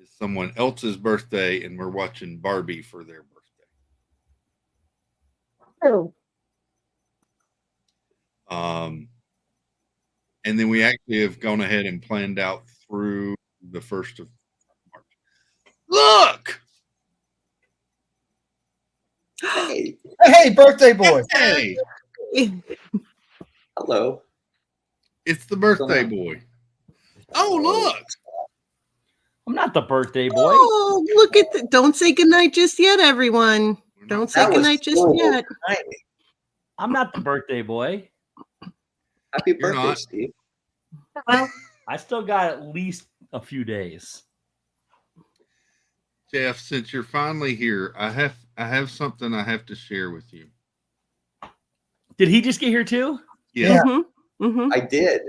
is someone else's birthday, and we're watching Barbie for their birthday. Oh. And then we actually have gone ahead and planned out through the 1st of March. Look! Hey, birthday boy. Hey! Hello. It's the birthday boy. Oh, look! I'm not the birthday boy. Oh, look at the, don't say goodnight just yet, everyone. Don't say goodnight just yet. I'm not the birthday boy. Happy birthday, Steve. Well, I still got at least a few days. Jeff, since you're finally here, I have something I have to share with you. Did he just get here too? Yeah. I did.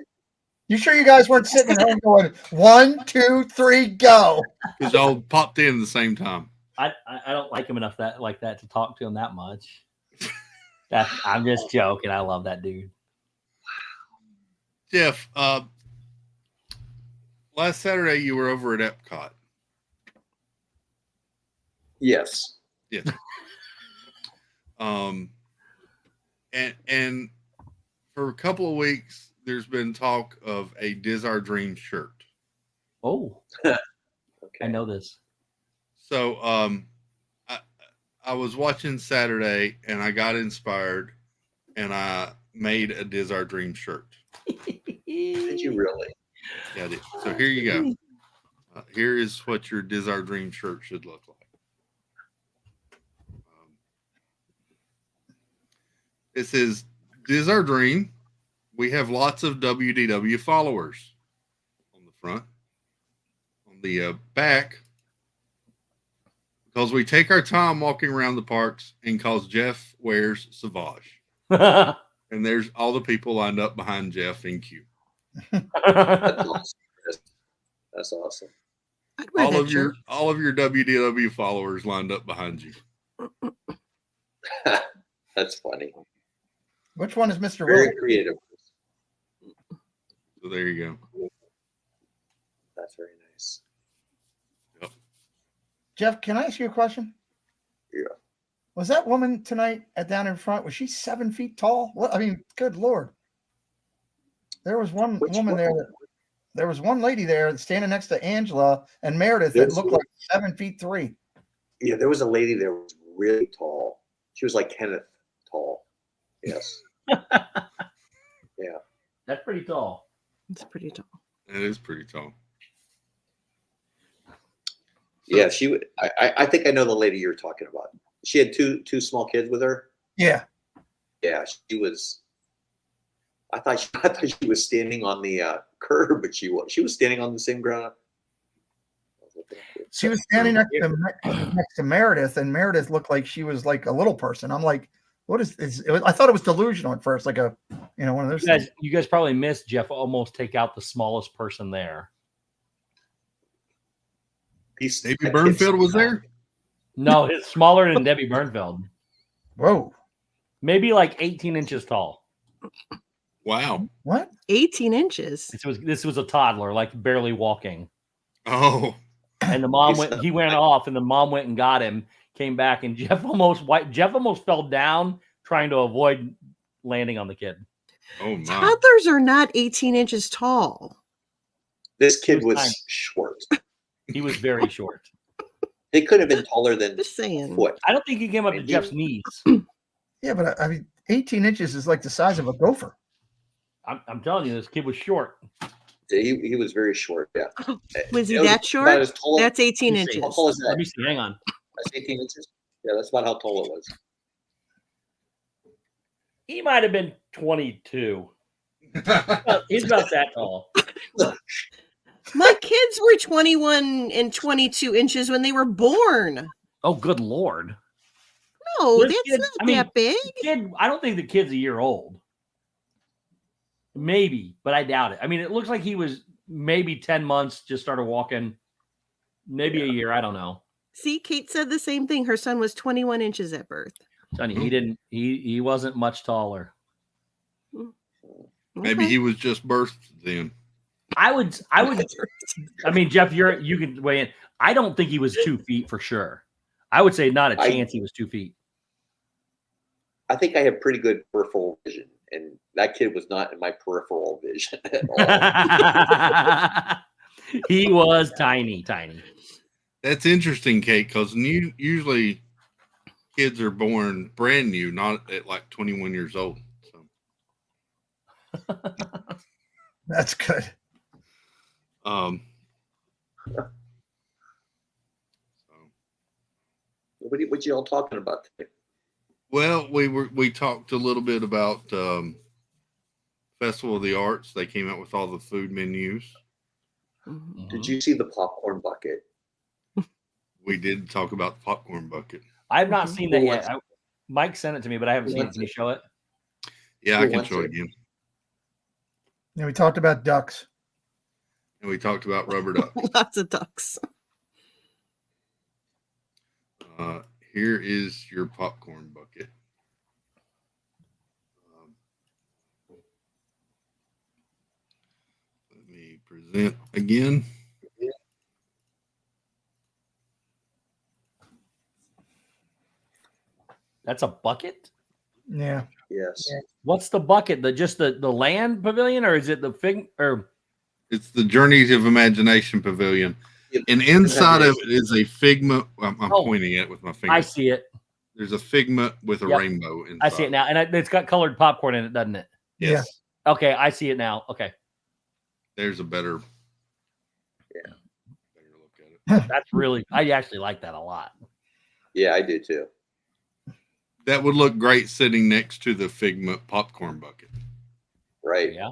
You sure you guys weren't sitting at home going 1, 2, 3, go? Because y'all popped in at the same time. I don't like him enough like that to talk to him that much. I'm just joking. I love that dude. Jeff, last Saturday you were over at Epcot. Yes. Yes. And for a couple of weeks, there's been talk of a Diz Our Dream shirt. Oh, Okay. I know this. So I was watching Saturday and I got inspired and I made a Diz Our Dream shirt. Did you really? Yeah, I did. So here you go. Here is what your Diz Our Dream shirt should look like. It says, Diz Our Dream. We have lots of WDW followers on the front. On the back, because we take our time walking around the parks and because Jeff wears Sauvage. And there's all the people lined up behind Jeff in queue. That's awesome. That's awesome. I'd wear All that of shirt. your WDW followers lined up behind you. That's funny. Which one is Mr. Very Willie? creative. So there you go. That's very nice. Yep. Jeff, can I ask you a question? Yeah. Was that woman tonight down in front? Was she 7 feet tall? What? I mean, good Lord. There was one Which woman one? there. There was one lady there standing next to Angela and Meredith that There's looked one- like 7'3". Yeah, there was a lady there who was really tall. She was like Kenneth tall. Yes. Yeah. That's pretty tall. It's pretty tall. It is pretty tall. Yeah, she would. I think I know the lady you're talking about. She had two small kids with her. Yeah. Yeah, she was. I thought she was standing on the curb, but she was standing on the same ground. She was standing next to Meredith, and Meredith looked like she was like a little person. I'm like, what is this? I thought it was delusional at first, like one of those things. You guys probably missed Jeff almost take out the smallest person there. Debbie Burnfield was there? No, it's smaller than Debbie Burnfield. Whoa. Maybe like 18 inches tall. Wow. What? 18 inches. This was a toddler, like barely walking. Oh. And the mom he went off, and the mom went and got him, came back, and Jeff almost fell down trying to avoid landing on the kid. Oh my. Toddlers are not 18 inches tall. This kid was tiny. short. He was very short. They could have been taller than Just saying. foot. I don't think he came up to Jeff's knees. Yeah, but I mean, 18 inches is like the size of a gopher. I'm telling you, this kid was short. He was very short. Yeah. Was he It was that about short? as tall- That's 18 Let me see. inches. How tall is that? Let me see. Hang on. That's 18 inches. Yeah, that's about how tall it was. He might have been 22. He's about that tall. My kids were 21 and 22 inches when they were born. Oh, good Lord. No, This that's kid- not I mean, that big. Kid, I don't think the kid's a year old. Maybe, but I doubt it. I mean, it looks like he was maybe 10 months, just started walking. Maybe a year. I don't know. See, Kate said the same thing. Her son was 21 inches at birth. Sonny, he wasn't much taller. Maybe he was just birthed then. I mean, Jeff, you can weigh in. I don't think he was 2 feet for sure. I would say not a chance he was 2 feet. I think I have pretty good peripheral vision, and that kid was not in my peripheral vision at all. He was tiny. That's interesting, Kate, because usually kids are born brand new, not at like 21 years old. So. That's good. What you all talking about today? Well, we talked a little bit about Festival of the Arts. They came out with all the food menus. Did you see the popcorn bucket? We did talk about the popcorn bucket. I have not seen that yet. Mike sent it to me, but I haven't seen it. Can you show it? Yeah, I can show it again. Yeah, we talked about ducks. And we talked about rubber ducks. Lots of ducks. Here is your popcorn bucket. Present again. That's a bucket? Yeah. Yes. What's the bucket? The land pavilion, or is it the fig or It's the Journeys of Imagination Pavilion. And inside of it is a figment. I'm pointing at it with my finger. I see it. There's a figment with a rainbow inside. I see it now. And it's got colored popcorn in it, doesn't it? Yes. Yeah. Okay, I see it now. Okay. There's a better. Yeah. Better look at it. That's really, I actually like that a lot. Yeah, I do too. That would look great sitting next to the figment popcorn bucket. Right. Yeah.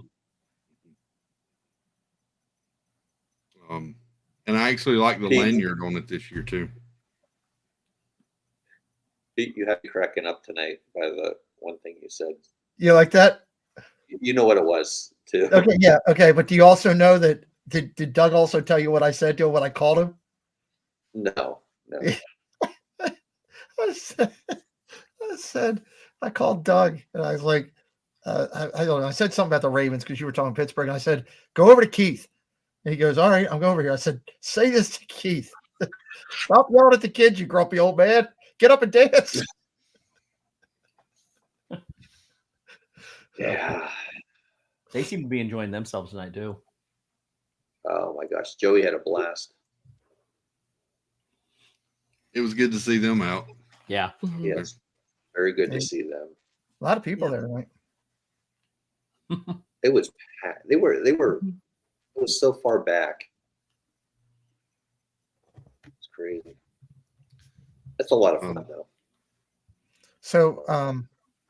And I actually like the lanyard on it this year too. Pete, you have me cracking up tonight by the one thing you said. You like that? You know what it was too. Okay, yeah, okay. But do you also know that did Doug also tell you what I said to him when I called him? No. I called Doug and I was like, I don't know. I said something about the Ravens because you were talking Pittsburgh. And I said, go over to Keith. And he goes, all right, I'm going over here. I said, say this to Keith. Stop yelling at the kids, you grumpy old man. Get up and dance. Yeah. They seem to be enjoying themselves tonight too. Oh my gosh. Joey had a blast. It was good to see them out. Yeah. Yes. Very good to see them. A lot of people there tonight. It was packed. They were it was so far back. It's crazy. That's a lot of fun though. So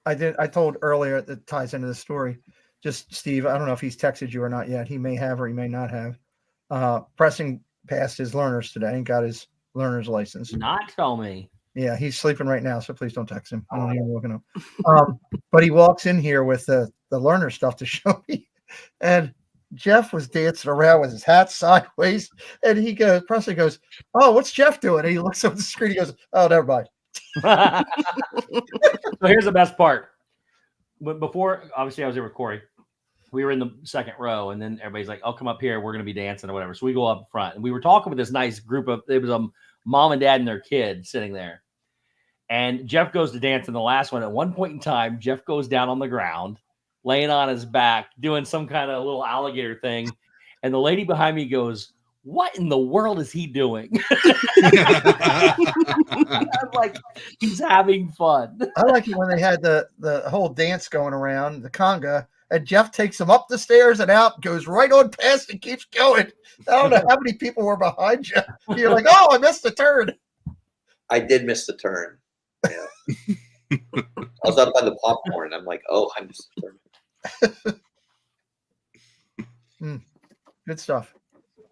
I told earlier that ties into the story. Just Steve, I don't know if he's texted you or not yet. He may have or he may not have. Pressing passed his learners today and got his learner's license. Not tell me. Yeah, he's sleeping right now, so please don't text him. I don't even looking up. But he walks in here with the learner stuff to show me. And Jeff was dancing around with his hat sideways. And he goes, Presley goes, oh, what's Jeff doing? And he looks up at the screen. He goes, oh, never mind. So here's the best part. Before, obviously, I was there with Corey. We were in the second row, and then everybody's like, "Oh, come up here. We're going to be dancing or whatever." So we go up front, and we were talking with this nice group of. It was a mom and dad and their kid sitting there, and Jeff goes to dance in the last one. At one point in time, Jeff goes down on the ground, laying on his back, doing some kind of little alligator thing, and the lady behind me goes, "What in the world is he doing?" I'm like, he's having fun. I like it when they had the whole dance going around, the conga, and Jeff takes him up the stairs and out, goes right on past and keeps going. I don't know how many people were behind you. You're like, oh, I missed the turn. I did miss the turn. Yeah. I was up by the popcorn. I'm like, oh, I missed the turn. Good stuff.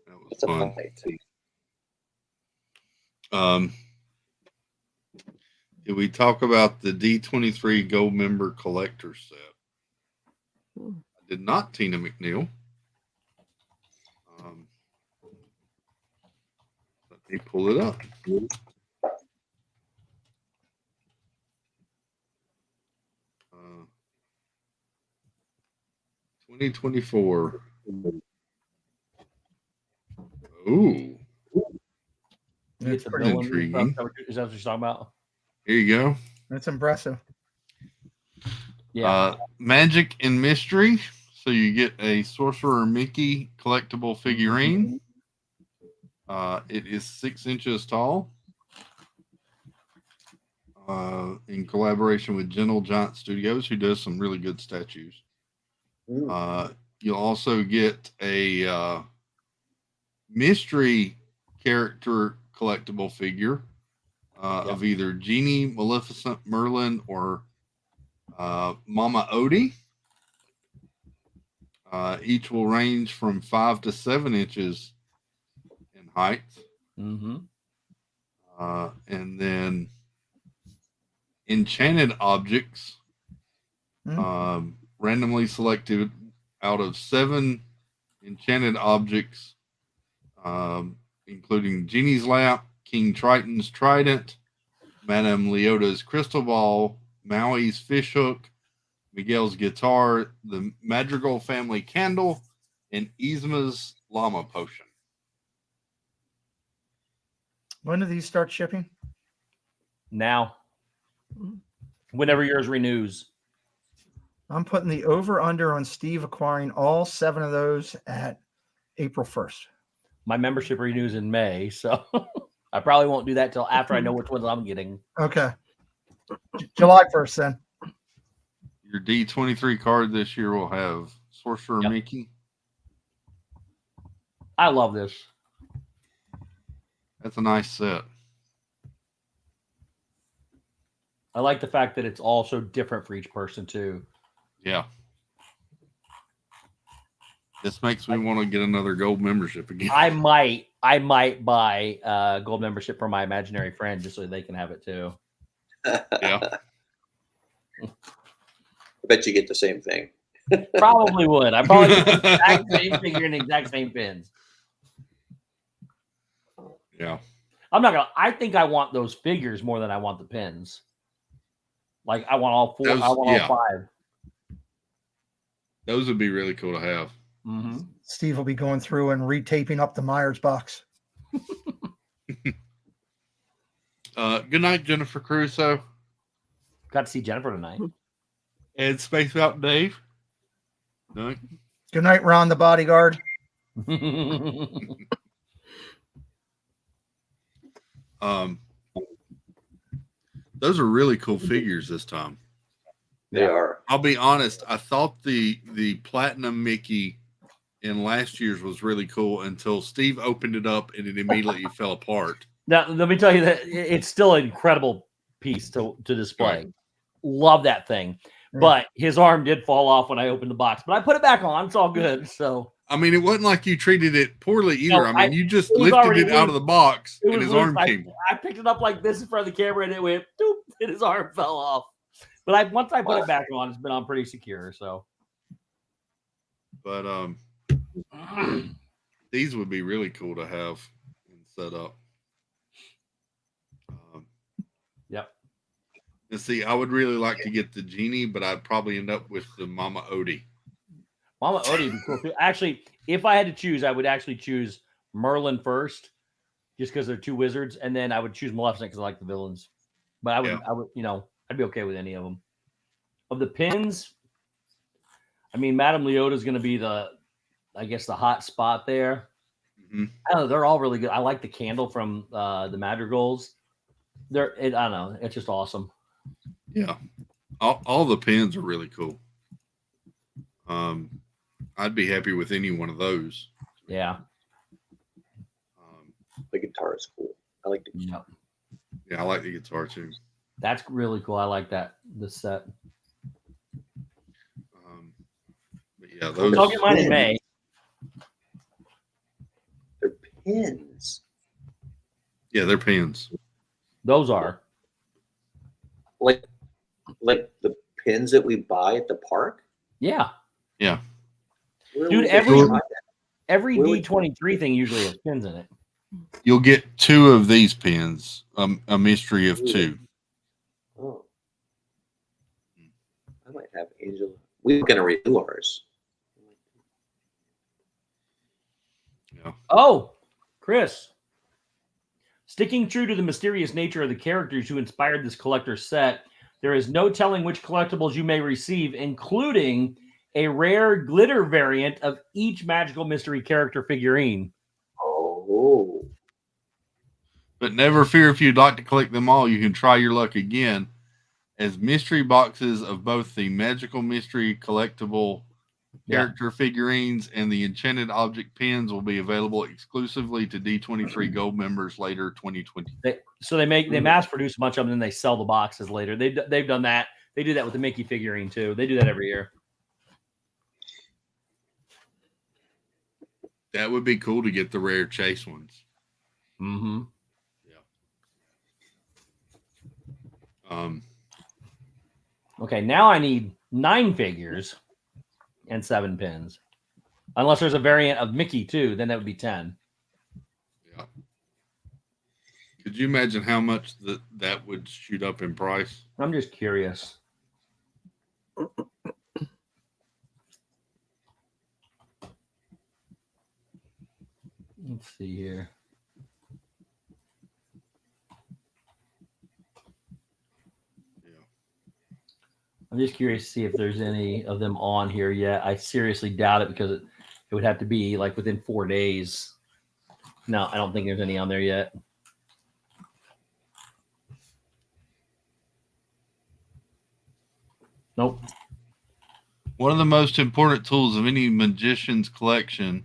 That was It's a fun. fun night too. Did we talk about the D23 Gold Member Collector set? I did not, Tina McNeil. Let me pull it up. 2024. Ooh. That's pretty intriguing. Is that what you're talking about? Here you go. That's impressive. Yeah. Magic and Mystery. So you get a Sorcerer Mickey collectible figurine. It is 6 inches tall. In collaboration with Gentle Giant Studios, who does some really good statues. You'll also get a mystery character collectible figure of either Genie, Maleficent, Merlin, or Mama Odie. Each will range from 5 to 7 inches in height. Mm-hmm. And then enchanted objects, randomly selected out of 7 enchanted objects, including Genie's Lamp, King Triton's Trident, Madame Leota's Crystal Ball, Maui's Fishhook, Miguel's Guitar, the Madrigal Family Candle, and Yzma's llama potion. When do these start shipping? Now, whenever yours renews. I'm putting the over-under on Steve acquiring all 7 of those at April 1st. My membership renews in May, so I probably won't do that till after I know which ones I'm getting. Okay. July 1st then. Your D23 card this year will have Sorcerer Yep. Mickey. I love this. That's a nice set. I like the fact that it's also different for each person too. Yeah. This makes me want to get another gold membership again. I might buy a gold membership for my imaginary friend just so they can have it too. Yeah. I bet you get the same thing. Probably would. I probably get the exact same figure and the exact same pins. Yeah. I think I want those figures more than I want the pins. Like I want all 4. I want all 5. Those would be really cool to have. Mm-hmm. Steve will be going through and retaping up the Myers box. Good night, Jennifer Crusoe. Got to see Jennifer tonight. And Space Mountain Dave. No. Good night, Ron the bodyguard. Those are really cool figures this time. They are. I'll be honest. I thought the platinum Mickey in last year's was really cool until Steve opened it up and it immediately fell apart. Now, let me tell you that it's still an incredible piece to display. Right. Love that thing. But his arm did fall off when I opened the box. But I put it back on. It's all good. So I mean, it wasn't like you treated it poorly either. No, I mean, you just it was lifted already it out of loose. the box It and was his loose. arm came. I picked it up like this in front of the camera and it went doop, and his arm fell off. But once I put it back on, it's been on pretty secure. So, But these would be really cool to have and set up. Yep. And see, I would really like to get the genie, but I'd probably end up with the Mama Odie. Mama Odie would be cool. Actually, if I had to choose, I would actually choose Merlin first, just because they're 2 wizards, and then I would choose Maleficent because I like the villains. But I would, I'd be okay with any of them. Of the pins, I mean, Madame Leota is going to be the hot spot there. Mm-hmm. I don't know, they're all really good. I like the candle from the Madrigals. I don't know, it's just awesome. Yeah, all the pins are really cool. I'd be happy with any one of those. Yeah. The guitar is cool. I like the guitar. Yeah, I like the guitar too. That's really cool. I like that. The set. But yeah, those. I'll get mine in May. They're pins. Yeah, they're pins. Those are like the pins that we buy at the park. Yeah. Yeah. Dude, every D23 thing usually has pins in it. You'll get 2 of these pins. A mystery of 2. Oh. I might have Angel. We're going to renew ours. Yeah. Oh, Chris. Sticking true to the mysterious nature of the characters who inspired this collector set, there is no telling which collectibles you may receive, including a rare glitter variant of each magical mystery character figurine. Oh. But never fear, if you'd like to collect them all, you can try your luck again, as mystery boxes of both the magical mystery collectible character figurines and the enchanted object pins will be available exclusively to D23 Gold members later 2020. They mass produce a bunch of them and they sell the boxes later. They've done that. They do that with the Mickey figurine too. They do that every year. That would be cool to get the rare chase ones. Mm-hmm. Yeah. Okay, now I need 9 figures and 7 pins. Unless there's a variant of Mickey too, then that would be 10. Yeah. Could you imagine how much that would shoot up in price? I'm just curious. Let's see here. I'm just curious to see if there's any of them on here yet. I seriously doubt it because it would have to be like within 4 days. No, I don't think there's any on there yet. Nope. One of the most important tools of any magician's collection,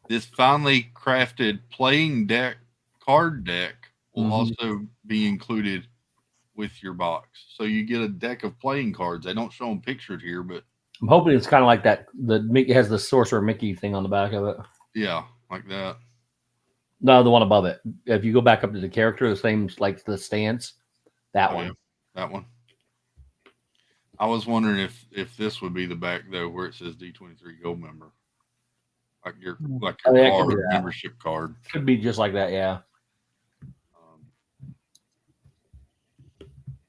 this finely crafted playing deck card deck will also be included with your box. So you get a deck of playing cards. I don't show them pictured here, but I'm hoping it's kind of like that. It has the Sorcerer Mickey thing on the back of it. Yeah, like that. No, the one above it. If you go back up to the character, the same like the stance, that one. Yeah, that one. I was wondering if this would be the back though, where it says D23 Gold member, like your card, membership card. Could be just like that, yeah.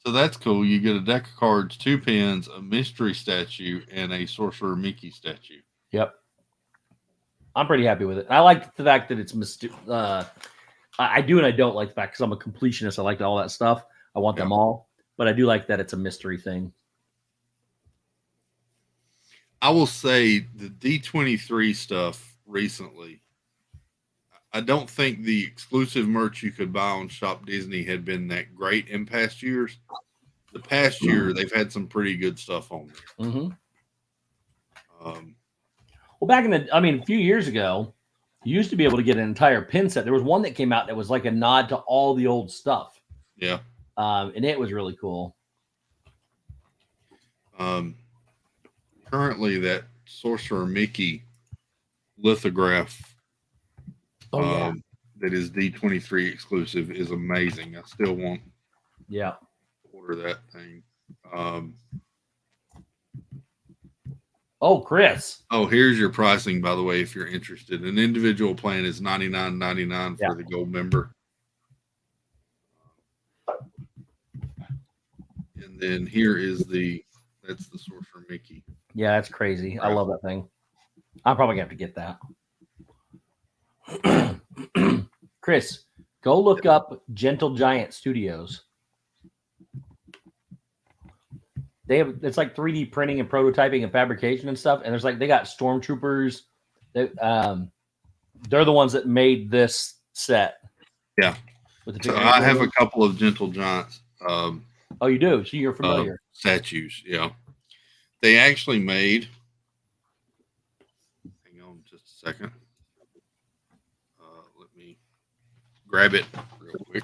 So that's cool. You get a deck of cards, 2 pins, a mystery statue, and a Sorcerer Mickey statue. Yep. I'm pretty happy with it. I like the fact that it's I do and I don't like the fact because I'm a completionist. I like all that stuff. I want them all, but I do like that it's a mystery thing. I will say the D23 stuff recently, I don't think the exclusive merch you could buy on Shop Disney had been that great in past years. The past year, they've had some pretty good stuff on there. Mm-hmm. Well, back in a few years ago, you used to be able to get an entire pin set. There was one that came out that was like a nod to all the old stuff. Yeah. And it was really cool. Currently, that Sorcerer Mickey lithograph that is D23 exclusive is amazing. I still want to order that thing. Chris. Oh, here's your pricing, by the way, if you're interested. An individual plan is $99.99 for the gold member. And then here is that's the Sorcerer Mickey. Yeah, that's crazy. Right. I love that thing. I'm probably going to have to get that. Chris, go look up Gentle Giant Studios. It's like 3D printing and prototyping and fabrication and stuff. And they got stormtroopers. They're the ones that made this set. Yeah. So I have a couple of Gentle Giants. Oh, you do? So you're familiar. Statues, yeah. They actually made. Hang on just a second. Let me grab it real quick.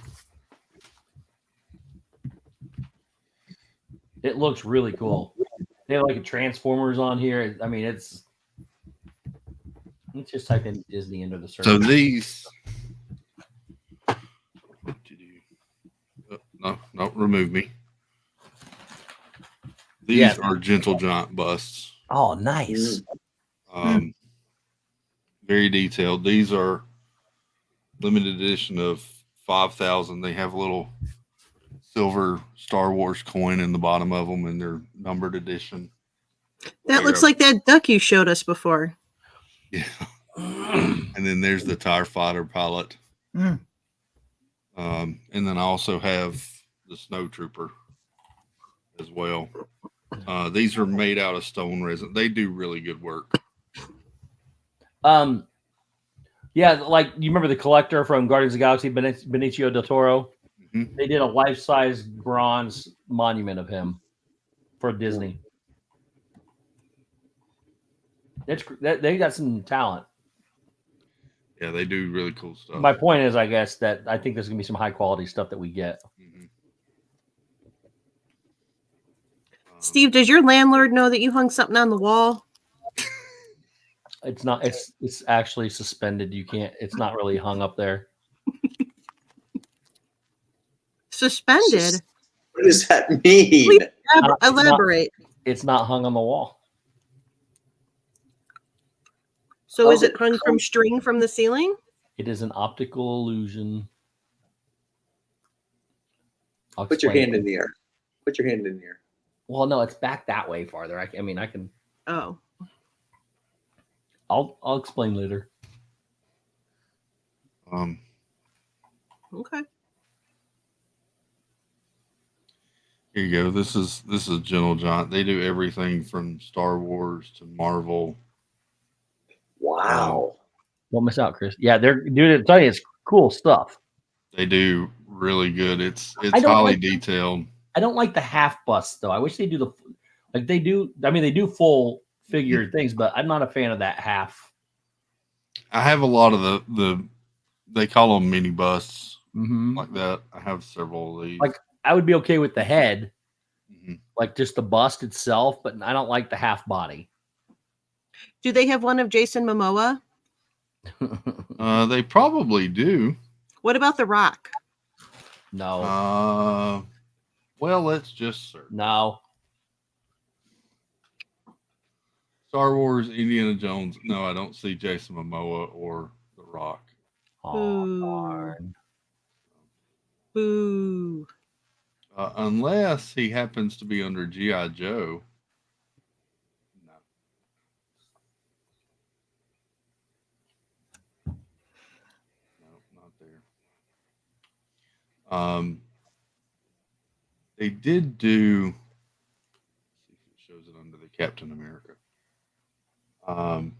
It looks really cool. They have like a Transformers on here. I mean, let's just type in Disney into the search. So these. No, remove me. These are Gentle Giant busts. Oh, nice. Very detailed. These are limited edition of 5,000. They have a little silver Star Wars coin in the bottom of them, and they're numbered edition. That looks like that duck you showed us before. Yeah. And then there's the TIE Fighter pilot. And then I also have the Snow Trooper as well. These are made out of stone resin. They do really good work. Yeah, like you remember the collector from Guardians of the Galaxy, Benicio del Toro? Mm-hmm. They did a life-size bronze monument of him for Disney. They got some talent. Yeah, they do really cool stuff. My point is, I guess, that I think there's going to be some high-quality stuff that we get. Mm-hmm. Steve, does your landlord know that you hung something on the wall? It's not. It's actually suspended. You can't. It's not really hung up there. Suspended? What does that mean? Please elaborate. It's not hung on the wall. So is it hung from string from the ceiling? It is an optical illusion. Put your hand in the air. Put your hand in the air. Well, no, it's back that way farther. I can. Oh. I'll explain later. Okay. Here you go. This is Gentle Giant. They do everything from Star Wars to Marvel. Wow. Don't miss out, Chris. Yeah, they're dude. I tell you, it's cool stuff. They do really good. It's I don't highly like detailed. I don't like the half busts though. I wish they do the like they do. I mean, they do full figure things, but I'm not a fan of that half. I have a lot of the they call them mini busts Mm-hmm. like that. I have several of these. Like I would be okay with the head, Mhm. like just the bust itself, but I don't like the half body. Do they have one of Jason Momoa? They probably do. What about The Rock? No. Well, let's just search. No. Star Wars, Indiana Jones. No, I don't see Jason Momoa or The Rock. Oh, darn. Boo. Unless he happens to be under G.I. Joe. No. No, not there. They did do. Let's see if it shows it under the Captain America. No.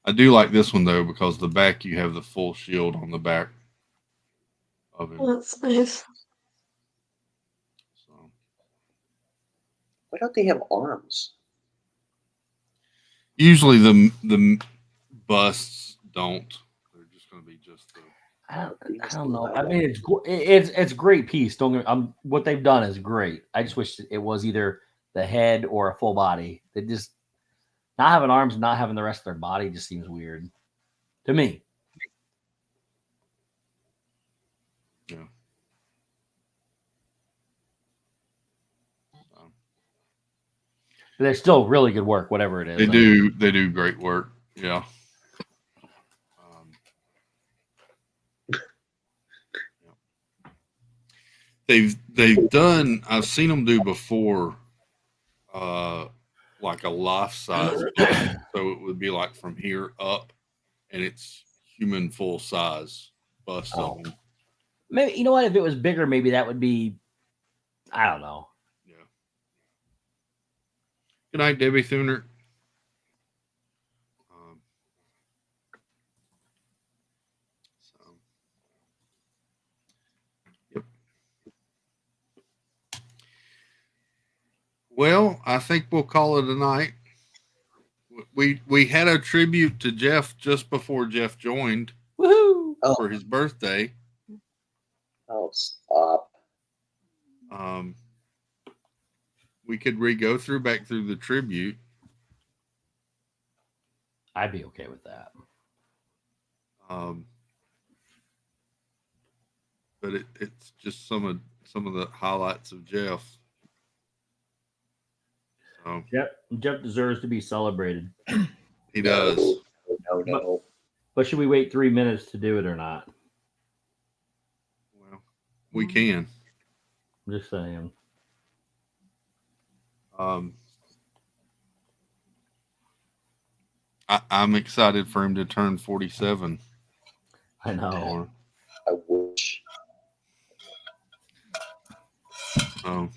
I do like this one though because the back you have the full shield on the back of him. Well, that's nice. So Why don't they have arms? usually the busts don't. They're just going to be just the. I don't know. I mean, it's a great piece. Don't get me, what they've done is great. I just wish it was either the head or a full body. They just not having arms, and not having the rest of their body just seems weird to me. Yeah. But they're still really good work, whatever it is. They do great work. Yeah. They've done. I've seen them do before, like a life size. So it would be like from here up, and it's human full size bust of them. Maybe you know what? If it was bigger, maybe that would be. I don't know. Yeah. Good night, Debbie Thuner. Yep. Well, I think we'll call it a night. We had a tribute to Jeff just before Jeff joined. Woohoo! For his birthday. Oh, stop. We could go back through the tribute. I'd be okay with that. But it's just some of the highlights of Jeff. So Jeff deserves to be celebrated. He does. No. But should we wait 3 minutes to do it or not? Well, we can. I'm just saying. I'm excited for him to turn 47. I know. I wish. Oh.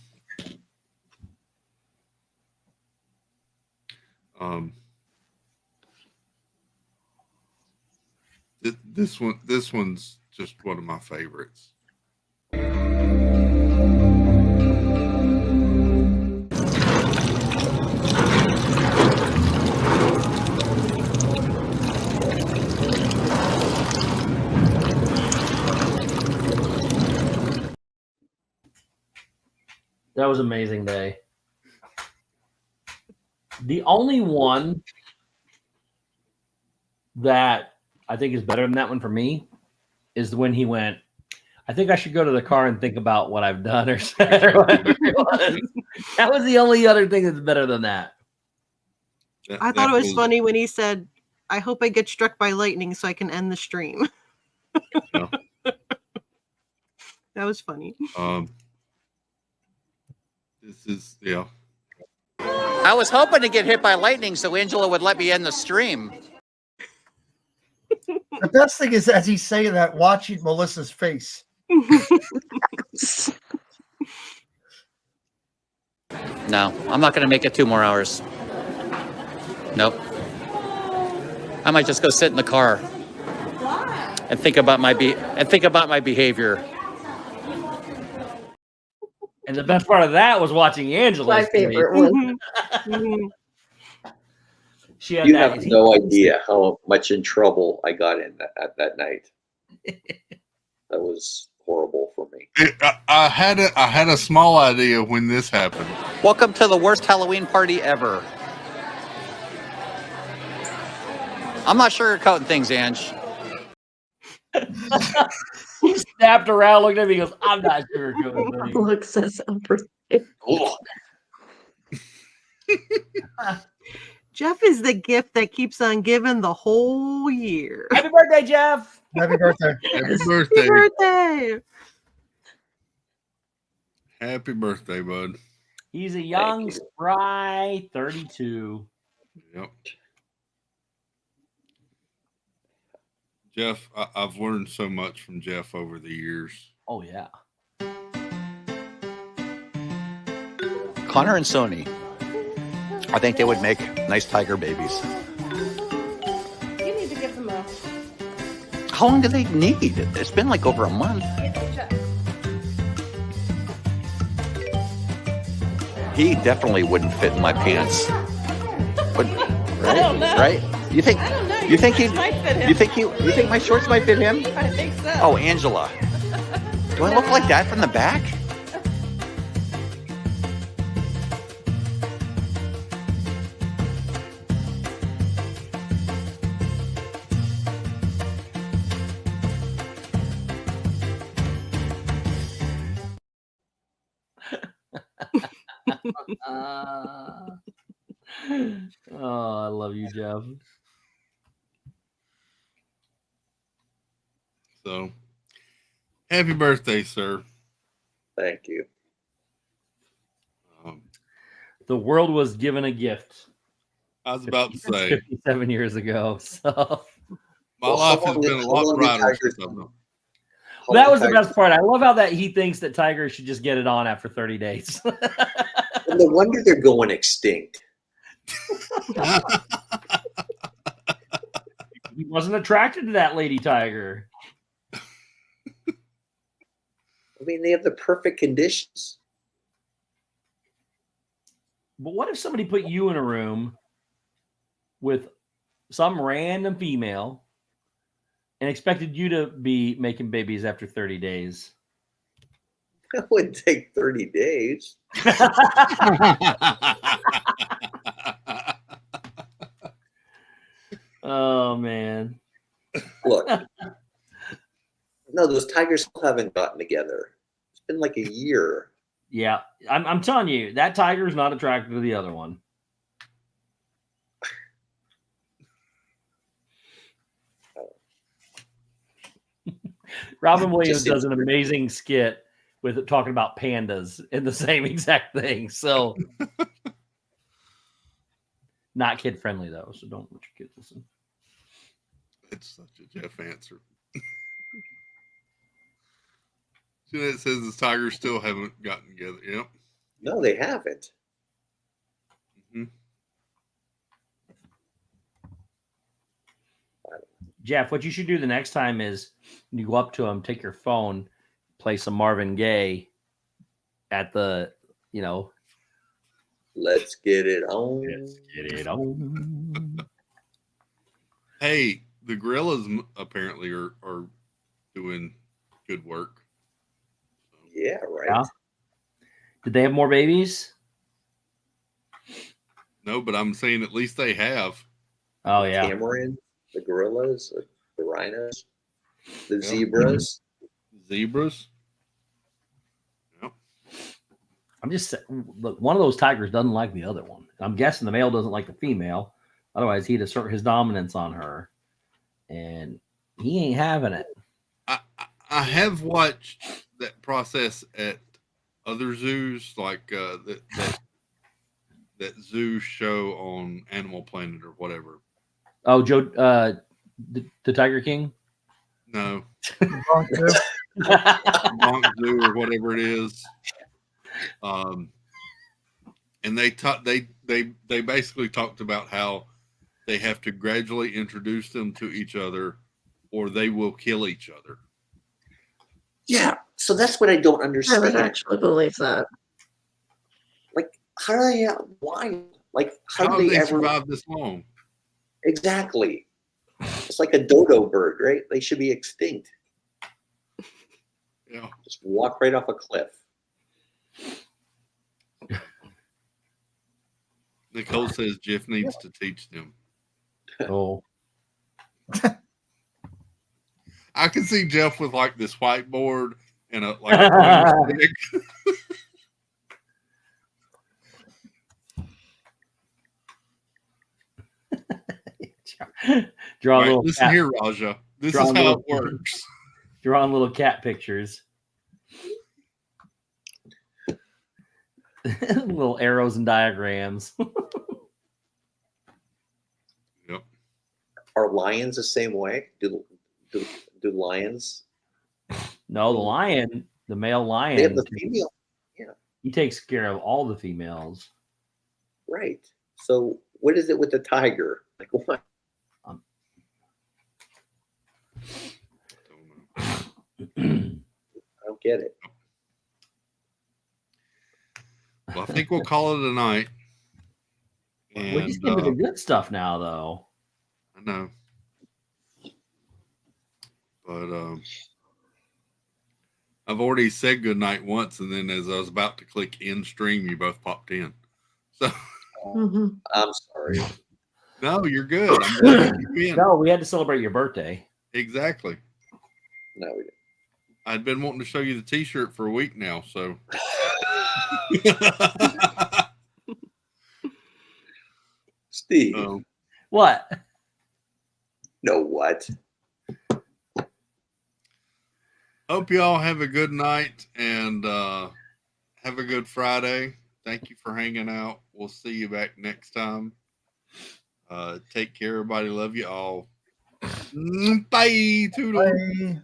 This one's just one of my favorites. That was an amazing day. The only one that I think is better than that one for me is when he went, I think I should go to the car and think about what I've done or said or whatever it was. That was the only other thing that's better than that. I thought it was funny when he said, I hope I get struck by lightning so I can end the stream. Yeah. That was funny. This is, yeah. I was hoping to get hit by lightning so Angela would let me end the stream. The best thing is, as he's saying that, watching Melissa's face. No, I'm not going to make it 2 more hours. Nope. I might just go sit in the car and think about my behavior. And the best part of that was watching Angela. My favorite one. She had You that. have no idea how much in trouble I got in that night. That was horrible for me. I had a small idea when this happened. Welcome to the worst Halloween party ever. I'm not sugarcoating things, Ange. He snapped around, looked at me, and goes, "I'm not sugarcoating." Look says Jeff is the gift that keeps on giving the whole year. Happy birthday, Jeff! Happy birthday. Happy birthday. Happy birthday. Happy birthday, bud. He's a young, spry 32. Yep. Jeff, I've learned so much from Jeff over the years. Oh, yeah. Connor and Sony. I think they would make nice tiger babies. You need to give them a. How long do they need? It's been like over a month. He definitely wouldn't fit in my pants. But, right? I don't know. Right? You think? I don't know. You think he? Might fit him. You think my shorts might fit him? I think so. Oh, Angela. Do I look like that from the back? Oh, I love you, Jeff. So, happy birthday, sir. Thank you. The world was given a gift. I was about to say, 57 years ago. So my life has been a lot brighter since I've known. that was the best part. I love how that he thinks that Tiger should just get it on after 30 days. No wonder they're going extinct. He wasn't attracted to that lady tiger. I mean, they have the perfect conditions. But what if somebody put you in a room with some random female and expected you to be making babies after 30 days? That wouldn't take 30 days. Oh, man. Look. No, those tigers still haven't gotten together. It's been like a year. Yeah, I'm telling you, that tiger is not attracted to the other one. Robin Williams does an amazing skit with talking about pandas in the same exact thing. So, not kid friendly though, so don't let your kids listen. It's such a Jeff answer. See, it says the Tigers still haven't gotten together. Yep. No, they haven't. Mm-hmm. Jeff, what you should do the next time is you go up to him, take your phone, play some Marvin Gaye at the, Let's get it on. Let's get it on. Hey, the Gorillas apparently are doing good work. Yeah, right. Yeah. Did they have more babies? No, but I'm saying at least they have. Oh, yeah. Cameron, the gorillas, the rhinos, the zebras. Zebras? Yep. I'm just saying, look, one of those tigers doesn't like the other one. I'm guessing the male doesn't like the female. Otherwise, he'd assert his dominance on her. And he ain't having it. I have watched that process at other zoos, like that that zoo show on Animal Planet or whatever. Oh, Joe, the Tiger King. No, Bronx Zoo. Bronx Zoo or whatever it is. And they basically talked about how they have to gradually introduce them to each other, or they will kill each other. Yeah, so that's what I don't I understand. would actually believe that. Like, how do they? Why? Like, how How do have they they ever? survived this long? Exactly. It's like a dodo bird, right? They should be extinct. Yeah. Just walk right off a cliff. Nicole says Jeff needs to teach them. Oh, I can see Jeff with like this whiteboard and a pointer stick. draw Right, little listen cat, here, Raja. This draw is a how little- it works. drawing little cat pictures. Little arrows and diagrams. Yep. Are lions the same way? Do lions? No, the male lion, They have the female. Yeah. he takes care of all the females. Right. So what is it with the tiger? Like what? I don't get it. Well, I think we'll call it a night. We And just give me the good stuff now, though. I know. But I've already said good night once, and then as I was about to click end stream, you both popped in. So I'm sorry. no, you're good. I'm glad you in. No, we had to celebrate your birthday. Exactly. No, we didn't. I'd been wanting to show you the T-shirt for a week now, so. Steve. What? No, what? Hope you all have a good night and have a good Friday. Thank you for hanging out. We'll see you back next time. Take care, everybody. Love you all. Bye. Toodles. Bye.